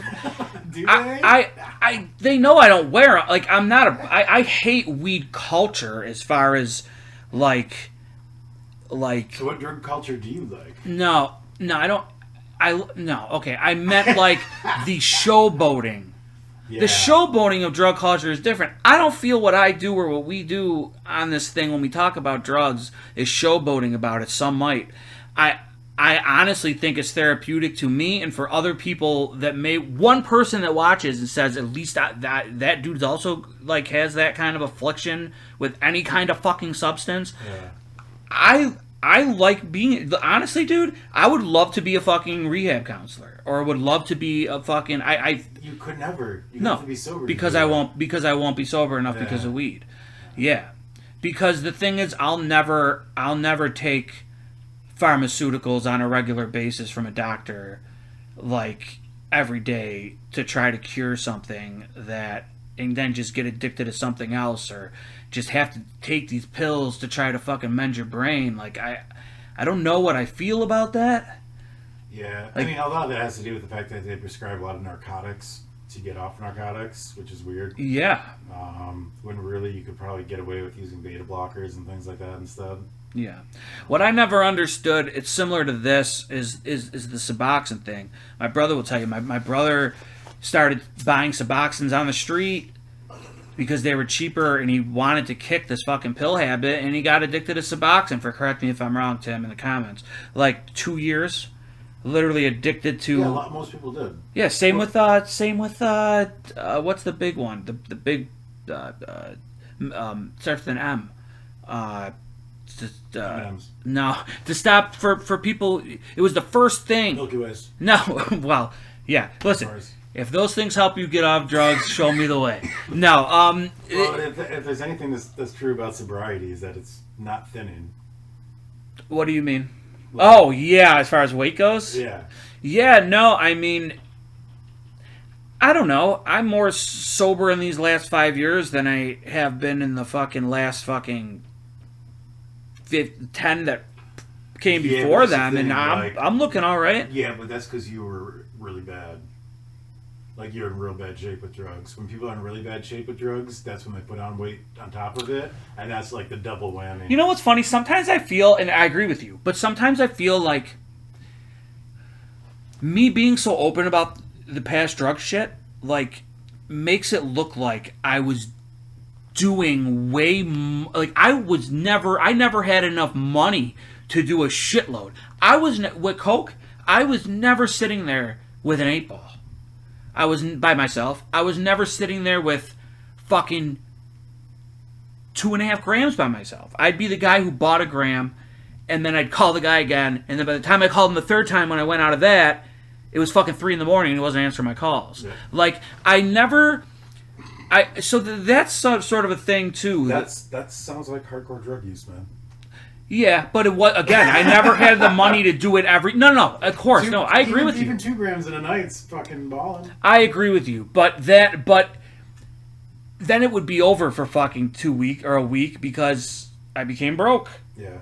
S2: Do they?
S1: they know I don't wear it. Like, I'm not I hate weed culture as far as like.
S2: So what drug culture do you like?
S1: No, I don't. Okay, I meant like the showboating.
S2: Yeah.
S1: The showboating of drug culture is different. I don't feel what I do or what we do on this thing when we talk about drugs is showboating about it. Some might. I honestly think it's therapeutic to me and for other people that one person that watches and says at least that dude's also like has that kind of affliction with any kind of fucking substance.
S2: Yeah.
S1: I like being, honestly, dude, I would love to be a fucking rehab counselor, or would love to be a fucking,
S2: You could never. You
S1: no,
S2: have to be sober.
S1: because I won't be sober enough because of weed. Yeah. Because the thing is, I'll never take pharmaceuticals on a regular basis from a doctor, like, every day to try to cure something and then just get addicted to something else, or just have to take these pills to try to fucking mend your brain. Like, I don't know what I feel about that.
S2: Yeah,
S1: Like,
S2: I mean, a lot of that has to do with the fact that they prescribe a lot of narcotics to get off narcotics, which is weird.
S1: Yeah.
S2: When really you could probably get away with using beta blockers and things like that instead.
S1: Yeah. What I never understood, it's similar to this, is the Suboxone thing. My brother will tell you, my brother started buying Suboxones on the street because they were cheaper, and he wanted to kick this fucking pill habit, and he got addicted to Suboxone, correct me if I'm wrong, Tim, in the comments. Like 2 years, literally addicted to...
S2: Yeah, most people did.
S1: Yeah, same with what's the big one? The big, starts with an M. No, to stop for people. It was the first thing.
S2: Milky Ways.
S1: No, well, yeah. Listen, if those things help you get off drugs, show me the way. No,
S2: well, if there's anything that's true about sobriety, is that it's not thinning.
S1: What do you mean?
S2: Like,
S1: Oh, yeah, as far as weight goes?
S2: yeah.
S1: Yeah, no, I mean, I don't know. I'm more sober in these last 5 years than I have been in the fucking last fucking 10 that came
S2: Yeah,
S1: before
S2: that's the
S1: them,
S2: thing,
S1: and
S2: like-
S1: I'm looking all right.
S2: Yeah, but that's because you were really bad. Like, you're in real bad shape with drugs. When people are in really bad shape with drugs, that's when they put on weight on top of it, and that's like the double whammy.
S1: You know what's funny? Sometimes I feel, and I agree with you, but sometimes I feel like me being so open about the past drug shit, like, makes it look like I was doing like I never had enough money to do a shitload. With coke, I was never sitting there with an 8-ball. I was by myself. I was never sitting there with fucking 2.5 grams by myself. I'd be the guy who bought a gram, and then I'd call the guy again, and then by the time I called him the third time when I went out of that, it was fucking 3 a.m. and he wasn't answering my calls. Yeah. Like, so that's sort of a thing too.
S2: That sounds like hardcore drug use, man.
S1: Yeah, but it was, again, I never had the money to do it every... No, of course, no, I agree with you.
S2: Even 2 grams in a night's fucking balling.
S1: I agree with you, but then it would be over for fucking 2 weeks or a week because I became broke.
S2: Yeah.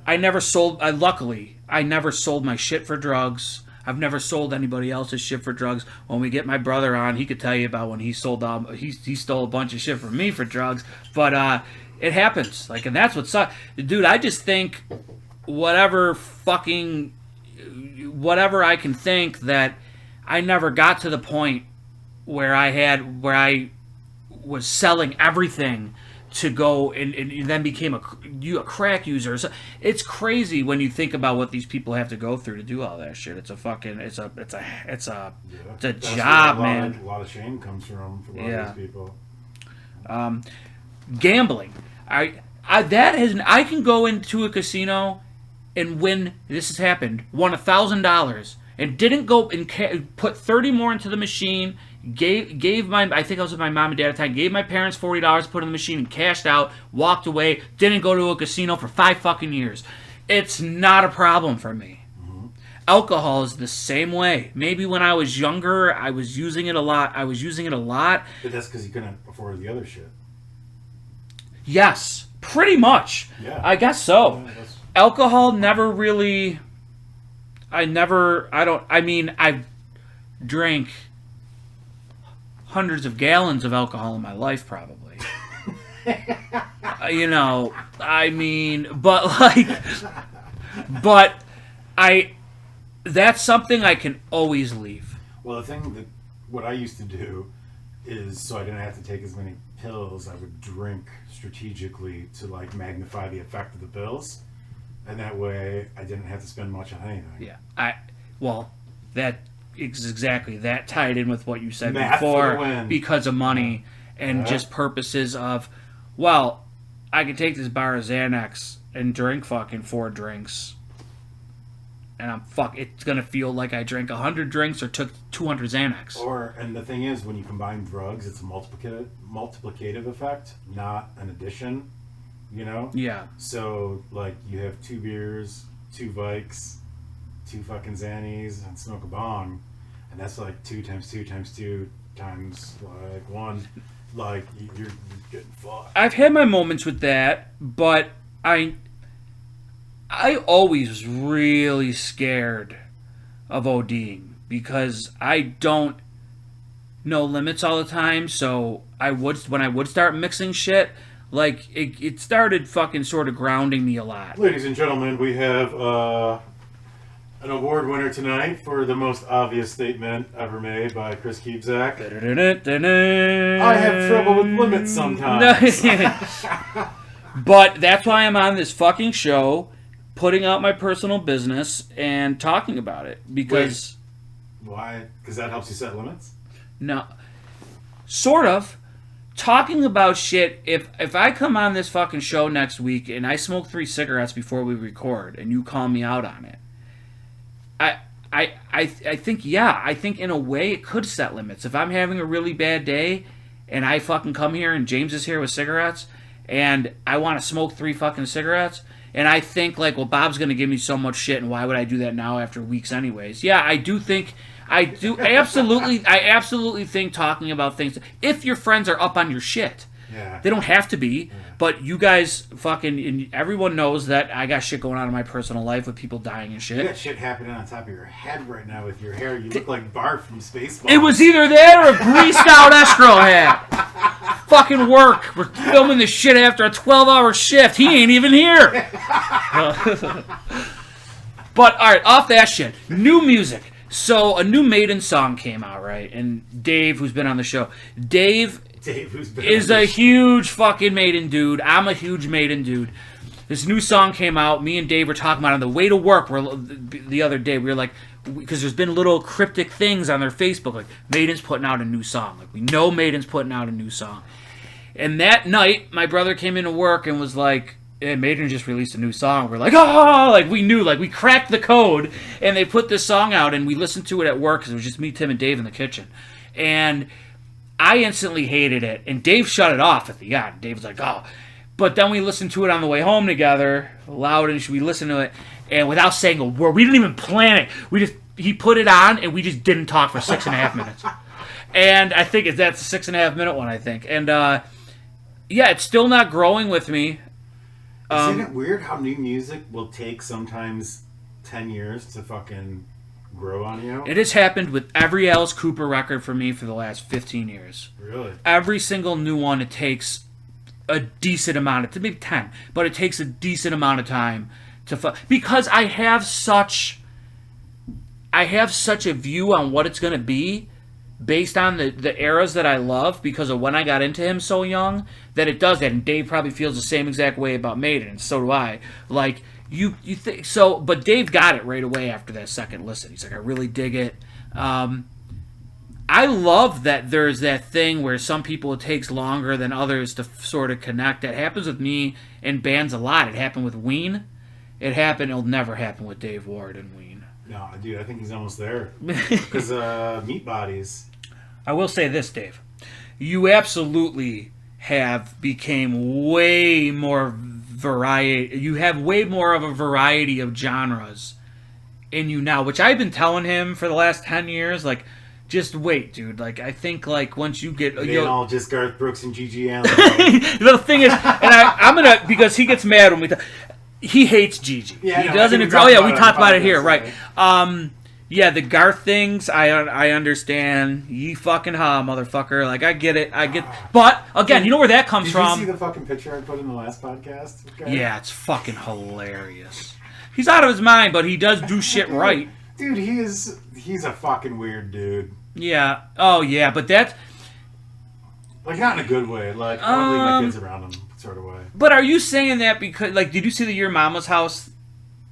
S1: Luckily, I never sold my shit for drugs. I've never sold anybody else's shit for drugs. When we get my brother on, he could tell you about when he sold he stole a bunch of shit from me for drugs. But it happens. Like, and that's what sucks. Dude, I just think whatever I can think that I never got to the point where I was selling everything to go and then became a crack user. So it's crazy when you think about what these people have to go through to do all that shit. It's a job, man.
S2: A lot of shame comes from a lot of these people.
S1: Gambling. I can go into a casino and win. This has happened. Won $1,000 and didn't go and put 30 more into the machine. Gave I think I was with my mom and dad at the time. Gave my parents $40, put in the machine, and cashed out. Walked away. Didn't go to a casino for 5 fucking years. It's not a problem for me. Mm-hmm. Alcohol is the same way. Maybe when I was younger, I was using it a lot.
S2: But that's because you couldn't afford the other shit.
S1: Yes, pretty much.
S2: Yeah.
S1: I guess so.
S2: Yeah,
S1: alcohol never really. I've drank hundreds of gallons of alcohol in my life, probably. That's something I can always leave.
S2: Well, what I used to do is, so I didn't have to take as many pills, I would drink strategically to like magnify the effect of the pills, and that way I didn't have to spend much on anything.
S1: Yeah, that exactly that tied in with what you said
S2: Math
S1: before, because of money and just purposes of, well, I could take this bar of Xanax and drink fucking 4 drinks, and it's gonna feel like I drank 100 drinks or took 200 Xanax.
S2: And the thing is, when you combine drugs, it's a multiplicative effect, not an addition. You know?
S1: Yeah.
S2: So like you have 2 beers, 2 Vikes, 2 fucking Xannies, and smoke a bong, and that's like 2 times 2 times 2 times like 1. Like you're getting fucked.
S1: I've had my moments with that, but I always was really scared of ODing because I don't know limits all the time. So when I would start mixing shit, like it started fucking sort of grounding me a lot.
S2: Ladies and gentlemen, we have an award winner tonight for the most obvious statement ever made by Chris Keebzak. I have trouble with limits sometimes.
S1: But that's why I'm on this fucking show, putting out my personal business and talking about it. Because...
S2: Wait, why? Because that helps you set limits?
S1: No. Sort of. Talking about shit, if I come on this fucking show next week and I smoke 3 cigarettes before we record and you call me out on it, I think in a way it could set limits. If I'm having a really bad day and I fucking come here and James is here with cigarettes and I want to smoke 3 fucking cigarettes And I think, like, well, Bob's going to give me so much shit, and why would I do that now after weeks anyways? Yeah, I absolutely think talking about things, if your friends are up on your shit, they don't have to be, but you guys fucking, everyone knows that I got shit going on in my personal life with people dying and shit.
S2: You got shit happening on top of your head right now with your hair. You look like Bart from Spaceballs.
S1: It was either that or a greased out escrow hat. Fucking work. We're filming this shit after a 12-hour shift. He ain't even here. But, alright, off that shit. New music. So, a new Maiden song came out, right? And Dave, who's been on the show, Dave is a huge fucking Maiden dude. I'm a huge Maiden dude. This new song came out. Me and Dave were talking about it on the way to work the other day. We were like, because there's been little cryptic things on their Facebook, like, Maiden's putting out a new song. Like, we know Maiden's putting out a new song. And that night, my brother came into work and was like, yeah, Maiden just released a new song. We're like, oh, like, we knew, like, we cracked the code, and they put this song out, and we listened to it at work, because it was just me, Tim, and Dave in the kitchen. And I instantly hated it, and Dave shut it off at the end. Dave was like, oh. But then we listened to it on the way home together, loud, and we listened to it, and without saying a word, we didn't even plan it. He put it on, and we just didn't talk for 6.5 minutes. And I think that's a 6.5 minute one, I think. And, yeah, it's still not growing with me.
S2: Isn't it weird how new music will take sometimes 10 years to fucking grow on you?
S1: It has happened with every Alice Cooper record for me for the last 15 years.
S2: Really?
S1: Every single new one, it takes a decent amount of, maybe 10, but it takes a decent amount of time to, because I have such a view on what it's going to be based on the eras that I love, because of when I got into him so young, that it does that. And Dave probably feels the same exact way about Maiden, and so do I. Like, you think so, but Dave got it right away after that second listen. He's like, I really dig it. I love that there's that thing where some people it takes longer than others to sort of connect. That happens with me and bands a lot. It happened with Ween. It'll never happen with Dave Ward and Ween.
S2: No, dude, I think he's almost there. Because Meat Bodies.
S1: I will say this, Dave. You absolutely have became way more variety. You have way more of a variety of genres in you now, which I've been telling him for the last 10 years. Like, just wait, dude. Like, I think, like, once you get...
S2: They all just Garth Brooks and Gigi Allen.
S1: The thing is, and I'm going to... Because he gets mad when we... He hates Gigi. Yeah, he doesn't agree. Oh, yeah, we talked about it here, right. Yeah, the Garth things, I understand. Ye fucking ha, motherfucker. Like, I get it. But, again, you know where that comes from.
S2: Did you see the fucking picture I put in the last podcast?
S1: Okay. Yeah, it's fucking hilarious. He's out of his mind, but he does do shit right.
S2: Dude, he's a fucking weird dude.
S1: Yeah. Oh, yeah, but that's...
S2: Like, not in a good way. Like, I don't leave my kids around him sort of way.
S1: But are you saying that because... Like, did you see the Your Mama's House...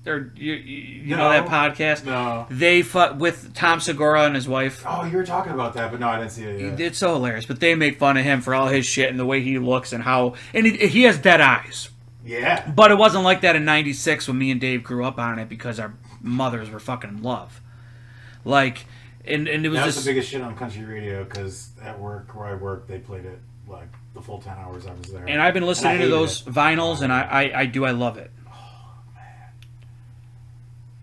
S1: Or you know that podcast?
S2: No.
S1: They with Tom Segura and his wife.
S2: Oh, you were talking about that, but no, I didn't see it yet.
S1: It's so hilarious. But they make fun of him for all his shit and the way he looks and how... And he has dead eyes.
S2: Yeah.
S1: But it wasn't like that in 96 when me and Dave grew up on it because our mothers were fucking in love. Like, and it was
S2: That was the biggest shit on country radio because at work, where I work, they played it like the full 10 hours I was there.
S1: And I've been listening to those vinyls and I love it.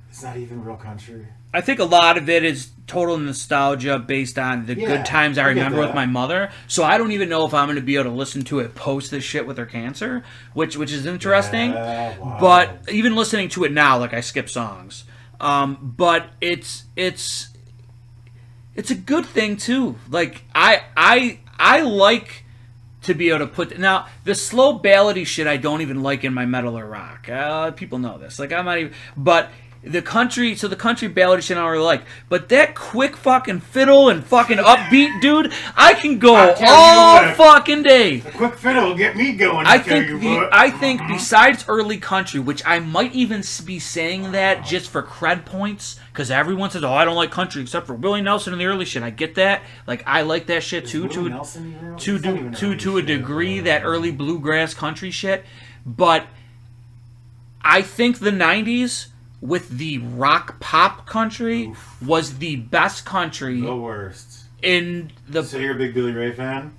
S2: It's not even real country.
S1: I think a lot of it is total nostalgia based on the good times I remember with my mother. So I don't even know if I'm going to be able to listen to it post this shit with her cancer, which is interesting.
S2: Yeah, wow.
S1: But even listening to it now, like I skip songs. But it's a good thing too. Like I like to be able to put... Now, the slow ballady shit I don't even like in my metal or rock. People know this. Like, I'm not even... But... The country ballad shit I don't really like. But that quick fucking fiddle and fucking upbeat, dude, I can go all fucking day.
S2: The quick fiddle will get me going.
S1: I think besides early country, which I might even be saying that just for cred points, because everyone says, oh, I don't like country except for Willie Nelson and the early shit. I get that. Like, I like that shit too, to a degree, that early bluegrass country shit. But I think the 90s... with the rock pop country was the best country.
S2: The worst.
S1: In the...
S2: So you're a big Billy Ray fan?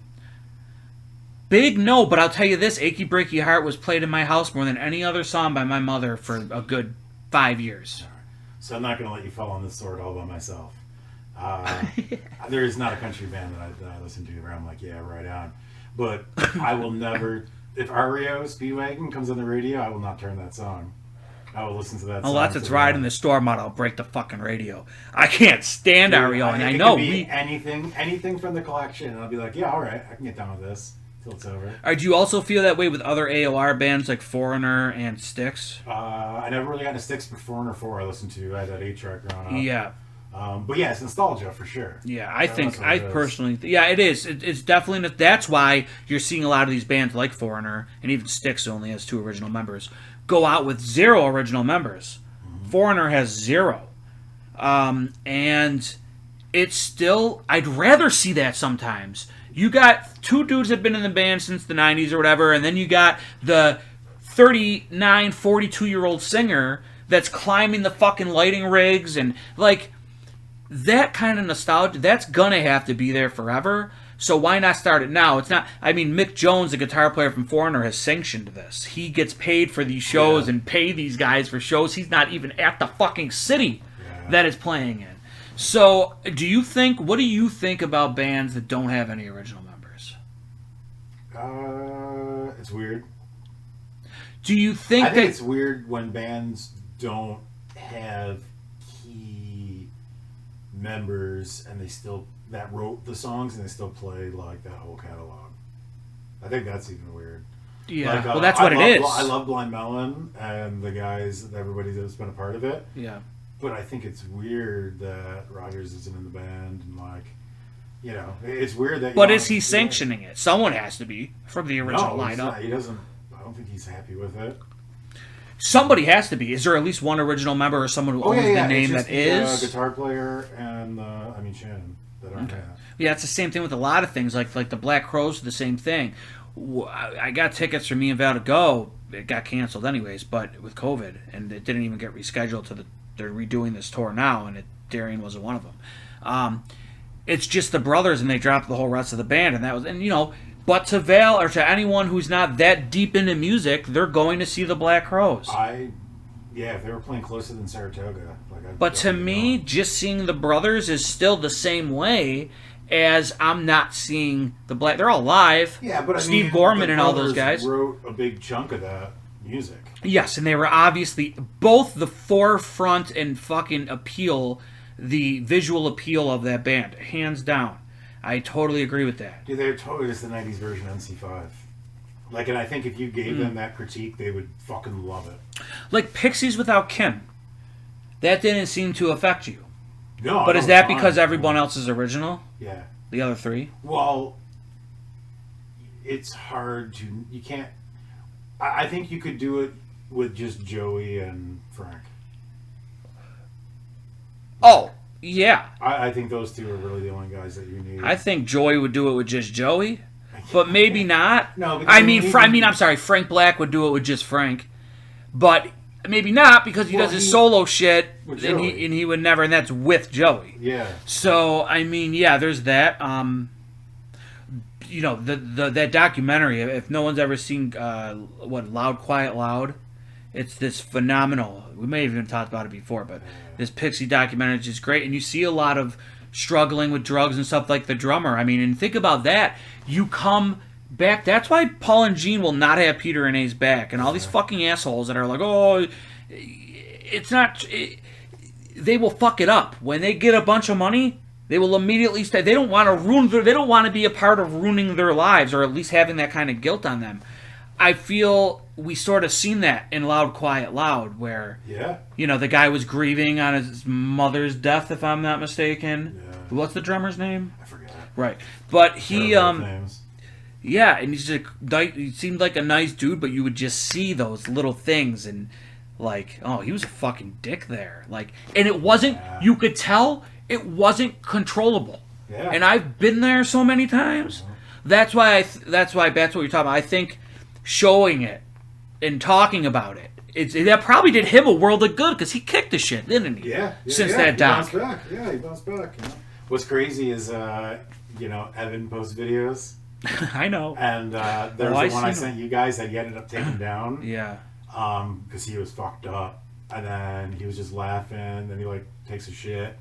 S1: Big no, but I'll tell you this: "Achy Breaky Heart" was played in my house more than any other song by my mother for a good 5 years.
S2: So I'm not going to let you fall on this sword all by myself. There is not a country band that I listen to where I'm like, yeah, right on. But I will never, if REO Speedwagon comes on the radio, I will not turn that song. I will listen to that song.
S1: Unless it's riding the storm out, I'll break the fucking radio. I can't stand REO, and I know
S2: anything from the collection, and I'll be like, yeah, all right, I can get down with this till it's over.
S1: Do you also feel that way with other AOR bands like Foreigner and Styx?
S2: I never really got into Styx, but Foreigner 4 I listened to. I had that 8-track growing up.
S1: Yeah.
S2: But yeah, it's nostalgia for sure.
S1: Yeah, I personally, it is. It's definitely, that's why you're seeing a lot of these bands like Foreigner, and even Styx only has 2 original members, go out with 0 original members. Mm-hmm. Foreigner has 0. And it's still, I'd rather see that sometimes. You got 2 dudes that have been in the band since the 90s or whatever, and then you got the 39, 42-year-old singer that's climbing the fucking lighting rigs, and like, that kind of nostalgia, that's gonna have to be there forever. So why not start it now? It's not. I mean, Mick Jones, the guitar player from Foreigner, has sanctioned this. He gets paid for these shows and pay these guys for shows he's not even at the fucking city that it's playing in. So, what do you think about bands that don't have any original members?
S2: It's weird.
S1: Do you think
S2: I think it's weird when bands don't have key members and they still that wrote the songs and they still play like that whole catalog. I think that's even weird.
S1: Yeah,
S2: like,
S1: well, that's what it is.
S2: I love Blind Melon and the guys, everybody that's been a part of it.
S1: Yeah,
S2: but I think it's weird that Rogers isn't in the band and like, you know, it's weird that.
S1: But is he sanctioning it? Someone has to be from the original lineup.
S2: He doesn't. I don't think he's happy with it.
S1: Somebody has to be. Is there at least one original member or someone who owns the name that is?
S2: Guitar player and Shannon that aren't.
S1: Okay. Yeah, it's the same thing with a lot of things. Like the Black Crowes, the same thing. I got tickets for me and Val to go. It got canceled anyways, but with COVID, and it didn't even get rescheduled to they're redoing this tour now, and Darian wasn't one of them. It's just the brothers, and they dropped the whole rest of the band, and that was, and you know. But to Val, or to anyone who's not that deep into music, they're going to see the Black Crowes.
S2: If they were playing closer than Saratoga.
S1: But to me, just seeing the brothers is still the same way as I'm not seeing the Black. They're all live.
S2: Yeah, but
S1: Steve Gorman and all those guys
S2: wrote a big chunk of that music.
S1: Yes, and they were obviously both the forefront and fucking appeal, the visual appeal of that band, hands down. I totally agree with that.
S2: Dude, they're totally just the 90s version of NC5. Like, and I think if you gave them that critique, they would fucking love it.
S1: Like Pixies without Kim. That didn't seem to affect you.
S2: No.
S1: But is that because everyone else is original?
S2: Yeah.
S1: The other 3?
S2: Well, it's hard to... You can't... I think you could do it with just Joey and Frank.
S1: Oh, yeah.
S2: I think those 2 are really the only guys that you need.
S1: I think Joey would do it with just Joey, but maybe not.
S2: No,
S1: I'm sorry. Frank Black would do it with just Frank, but maybe not because he does his solo shit, and he would never, and that's with Joey.
S2: Yeah.
S1: So I mean, yeah, there's that. You know, that documentary. If no one's ever seen Loud Quiet Loud, it's this phenomenal. We may have even talked about it before, but this Pixie documentary is just great, and you see a lot of struggling with drugs and stuff like the drummer. I mean, and think about that. You come back. That's why Paul and Gene will not have Peter and Ace back, and all these fucking assholes that are like, oh, it's not. They will fuck it up when they get a bunch of money. They will immediately stay. They don't want to ruin. They don't want to be a part of ruining their lives, or at least having that kind of guilt on them. I feel we sort of seen that in Loud Quiet Loud, where you know the guy was grieving on his mother's death, if I'm not mistaken. Yeah. What's the drummer's name?
S2: I forget.
S1: Right, but he
S2: names.
S1: Yeah, and he seemed like a nice dude, but you would just see those little things and like, oh, he was a fucking dick there. Like, and it wasn't. You could tell it wasn't controllable. Yeah. And I've been there so many times. That's why that's what you're talking about. I think showing it and talking about it, that probably did him a world of good because he kicked the shit, didn't he?
S2: Yeah.
S1: Since that doc.
S2: He bounced back. You know? What's crazy is, Evan posts videos
S1: I know.
S2: And there's the one I sent you guys that he ended up taking down.
S1: Yeah.
S2: Because he was fucked up. And then he was just laughing. Then he, like, takes a shit.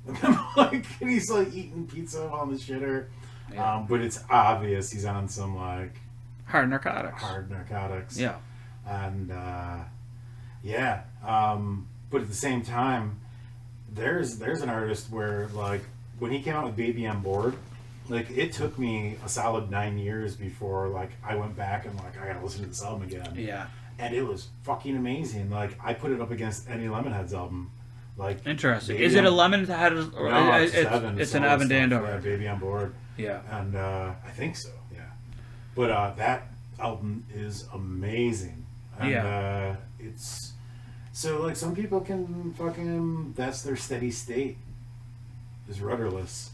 S2: And then, like, and he's, like, eating pizza on the shitter. Yeah. But it's obvious he's on some, like...
S1: Hard narcotics.
S2: Yeah. And, yeah. But at the same time, there's an artist where, like, when he came out with Baby on Board, like, it took me a solid 9 years before, like, I went back and, like, I gotta listen to this album again.
S1: Yeah.
S2: And it was fucking amazing. Like, I put it up against any Lemonheads album. Like,
S1: interesting. Is it a Lemonhead? Or
S2: no,
S1: it's an Evan Dando.
S2: Yeah, Baby on Board.
S1: Yeah.
S2: And I think so, yeah. But that album is amazing. And it's... So, like, some people can fucking... That's their steady state. Is rudderless.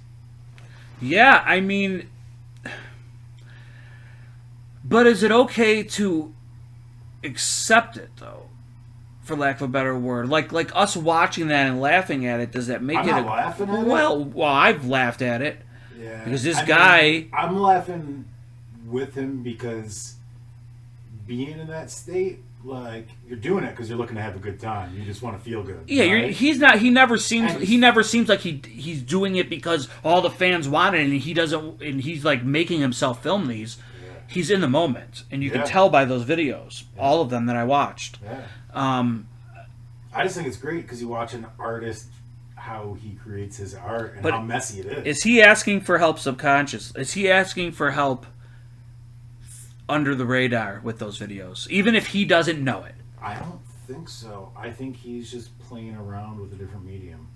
S1: Yeah, I mean... But is it okay to accept it, though? For lack of a better word. Like us watching that and laughing at it, does that make
S2: I'm not laughing at it?
S1: Well, I've laughed at it.
S2: Yeah.
S1: Because this guy...
S2: I'm laughing with him because being in that state, like, you're doing it because you're looking to have a good time. You just want to feel good.
S1: Yeah,
S2: right?
S1: He never seems like he's doing it because all the fans want it, and he doesn't. And he's like making himself film these. Yeah. He's in the moment, and you can tell by those videos, all of them that I watched.
S2: Yeah. I just think it's great because you watch an artist, how he creates his art and how messy it is.
S1: Is he asking for help subconscious? Is he asking for help under the radar with those videos, even if he doesn't know it?
S2: I don't think so. I think he's just playing around with a different medium.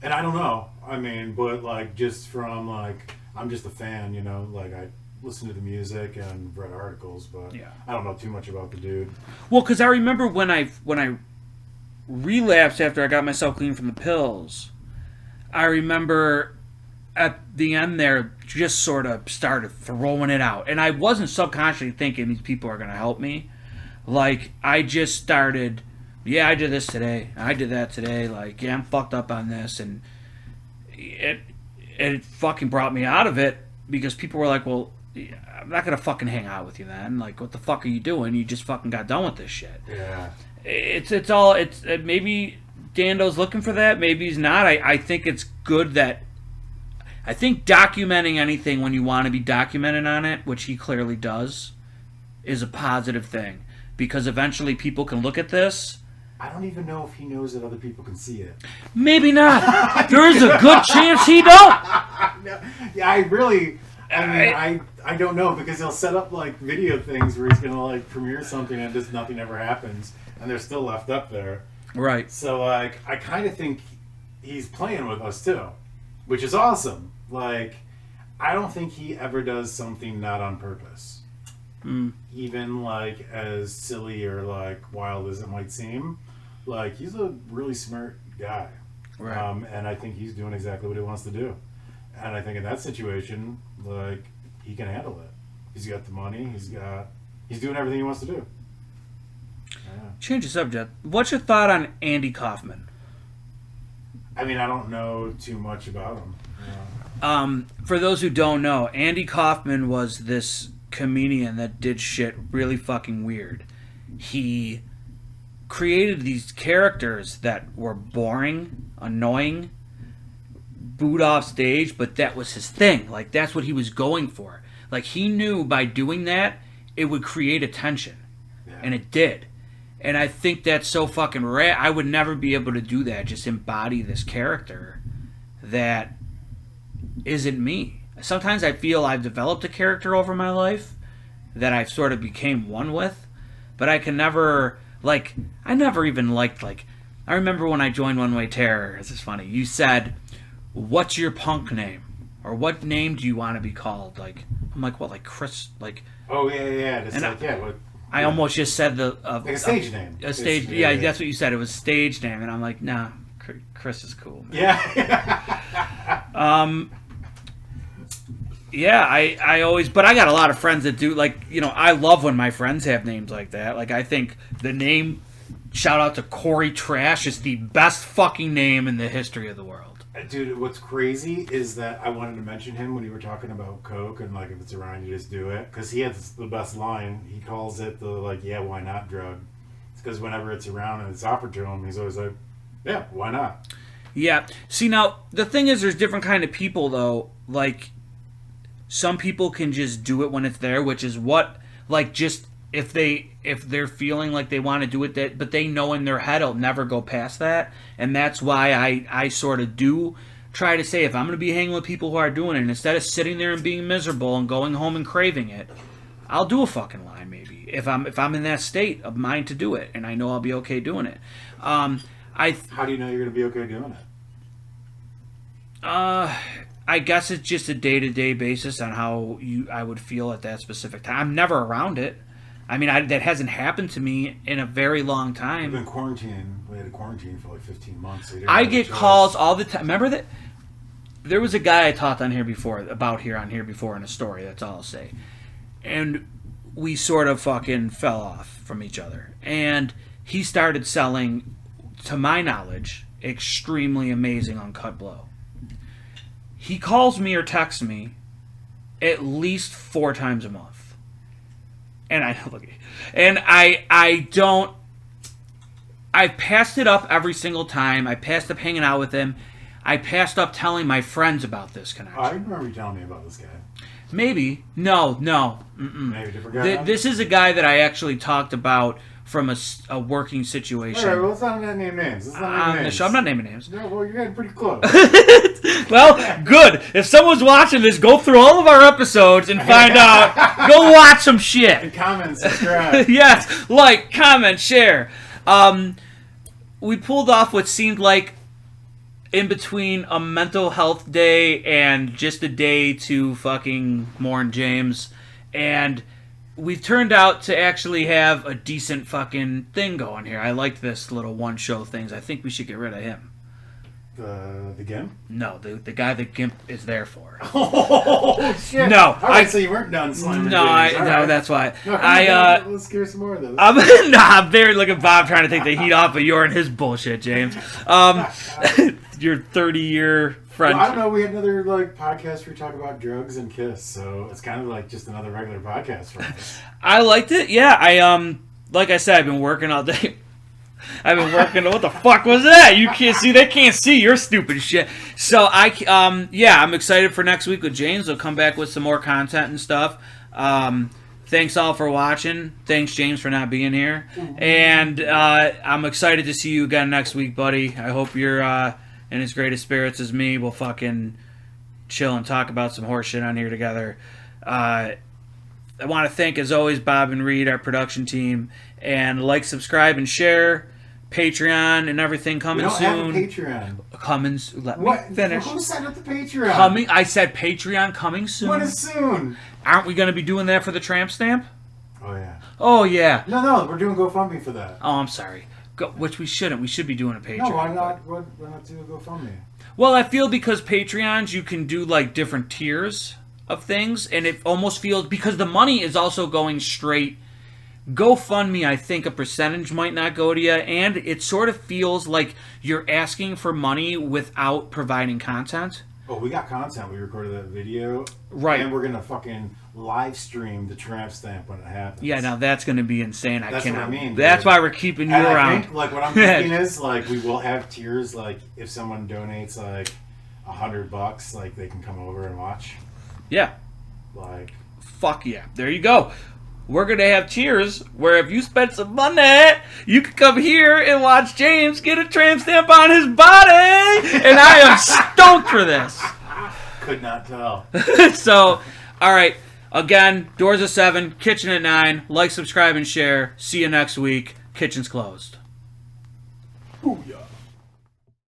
S2: And I don't know. I mean, but like just from like, I'm just a fan, you know, like I listen to the music and read articles, but I don't know too much about the dude.
S1: Well, because I remember when I relapsed after I got myself clean from the pills, I remember at the end there just sort of started throwing it out. And I wasn't subconsciously thinking these people are going to help me. Like, I just started, I did this today. I did that today. Like, I'm fucked up on this. And it fucking brought me out of it because people were like, well, I'm not going to fucking hang out with you then. Like, what the fuck are you doing? You just fucking got done with this shit.
S2: Yeah.
S1: It's maybe Dando's looking for that. Maybe he's not. I think it's good that, I think documenting anything when you want to be documented on it, which he clearly does, is a positive thing. Because eventually people can look at this.
S2: I don't even know if he knows that other people can see it.
S1: Maybe not. There's a good chance he don't.
S2: No, yeah, I don't know, because he'll set up like video things where he's gonna like premiere something and just nothing ever happens, and they're still left up there.
S1: Right.
S2: So like, I kind of think he's playing with us too, which is awesome. Like, I don't think he ever does something not on purpose. Even like as silly or like wild as it might seem, like he's a really smart guy.
S1: Right.
S2: And I think he's doing exactly what he wants to do. And I think in that situation, like, he can handle it. He's got the money. He's doing everything he wants to do. Yeah.
S1: Change the subject. What's your thought on Andy Kaufman?
S2: I mean, I don't know too much about him.
S1: For those who don't know, Andy Kaufman was this comedian that did shit really fucking weird. He created these characters that were boring, annoying, booed off stage, but that was his thing. Like, that's what he was going for. Like, he knew by doing that, it would create attention. Yeah. And it did. And I think that's so fucking rare. I would never be able to do that, just embody this character that isn't me. Sometimes I feel I've developed a character over my life that I've sort of became one with, but I can never, like, I never even liked, like, I remember when I joined One Way Terror, this is funny, you said, what's your punk name? Or what name do you want to be called? Like, I'm like, what, like Chris, like...
S2: Oh, yeah. Just like, what...
S1: I almost just said
S2: like a stage name.
S1: A stage, yeah, that's what you said. It was stage name, and I'm like, nah, Chris is cool, man.
S2: Yeah.
S1: Yeah, I always, but I got a lot of friends that do, like, you know, I love when my friends have names like that. Like, I think the name, shout out to Corey Trash, is the best fucking name in the history of the world.
S2: Dude, what's crazy is that I wanted to mention him when you were talking about Coke and like if it's around, you just do it. Because he has the best line. He calls it the like, yeah, why not drug. It's because whenever it's around and it's offered to him, he's always like, yeah, why not?
S1: Yeah. See, now, the thing is, there's different kind of people, though. Like, some people can just do it when it's there, which is what, like, just if they're feeling like they want to do it, but they know in their head it'll never go past that. And that's why I sort of do try to say, if I'm going to be hanging with people who are doing it, and instead of sitting there and being miserable and going home and craving it, I'll do a fucking line, maybe. If I'm in that state of mind to do it, and I know I'll be okay doing it.
S2: How do you know you're going to be okay doing it?
S1: I guess it's just a day-to-day basis on how I would feel at that specific time. I'm never around it. I mean, that hasn't happened to me in a very long time.
S2: We've been quarantined. We had a quarantine for like 15 months. So
S1: I get calls all the time. Remember that? There was a guy I talked on here before in a story. That's all I'll say. And we sort of fucking fell off from each other. And he started selling, to my knowledge, extremely amazing uncut blow. He calls me or texts me at least 4 times a month. And I passed it up every single time. I passed up hanging out with him. I passed up telling my friends about this connection.
S2: I remember you telling me about this guy.
S1: Maybe. No. Mm-mm.
S2: Maybe a different guy?
S1: This is a guy that I actually talked about from a working situation.
S2: All right, well, let's not name names.
S1: On the show. I'm not naming names.
S2: No, well, you're getting pretty close.
S1: Well, good. If someone's watching this, go through all of our episodes and find out. Go watch some shit.
S2: And comment, subscribe.
S1: Yes, like, comment, share. We pulled off what seemed like in between a mental health day and just a day to fucking mourn James. And we've turned out to actually have a decent fucking thing going here. I liked this little one-show things. I think we should get rid of him.
S2: The Gimp?
S1: No, the guy that Gimp is there for.
S2: Oh, shit.
S1: No.
S2: All right, so you weren't done slamming
S1: No,
S2: right.
S1: that's why.
S2: No, let's hear some more of those.
S1: I'm very look at Bob trying to take the heat off of your and his bullshit, James. Your 30-year friend.
S2: Well, I don't know. We had another podcast where we talk about drugs and Kiss, so it's kind of like just another regular podcast for us.
S1: I liked it. Yeah, I like I said, I've been working all day. I've been working. What the fuck was that? You can't see. They can't see your stupid shit. So I'm excited for next week with James. We'll come back with some more content and stuff. Thanks all for watching. Thanks James for not being here. And I'm excited to see you again next week, buddy. I hope you're in as great a spirits as me. We'll fucking chill and talk about some horse shit on here together. I want to thank, as always, Bob and Reed, our production team, and subscribe, and share. Patreon and everything coming soon.
S2: We don't have a Patreon.
S1: Let me finish.
S2: Who signed up the Patreon?
S1: I said Patreon coming soon.
S2: What is soon?
S1: Aren't we going to be doing that for the tramp stamp?
S2: Oh, yeah.
S1: Oh, yeah.
S2: No, we're doing GoFundMe for that.
S1: Oh, I'm sorry. Which we shouldn't. We should be doing a Patreon.
S2: No, why not? Why not do a GoFundMe?
S1: Well, I feel because Patreons, you can do different tiers of things, and it almost feels, because the money is also going straight. GoFundMe, I think a percentage might not go to you, and it sort of feels like you're asking for money without providing content.
S2: Oh, we got content. We recorded that video.
S1: Right.
S2: And we're going to fucking live stream the tramp stamp when it happens.
S1: Yeah, now that's going to be insane.
S2: That's what I mean.
S1: That's why we're keeping you
S2: and
S1: around.
S2: I think, what I'm thinking is, we will have tiers, if someone donates, $100, they can come over and watch.
S1: Yeah. Fuck yeah. There you go. We're going to have tiers where if you spend some money, you can come here and watch James get a tramp stamp on his body. And I am stoked for this.
S2: Could not tell.
S1: So, all right. Again, doors at 7, kitchen at 9. Like, subscribe, and share. See you next week. Kitchen's closed.
S2: Booyah.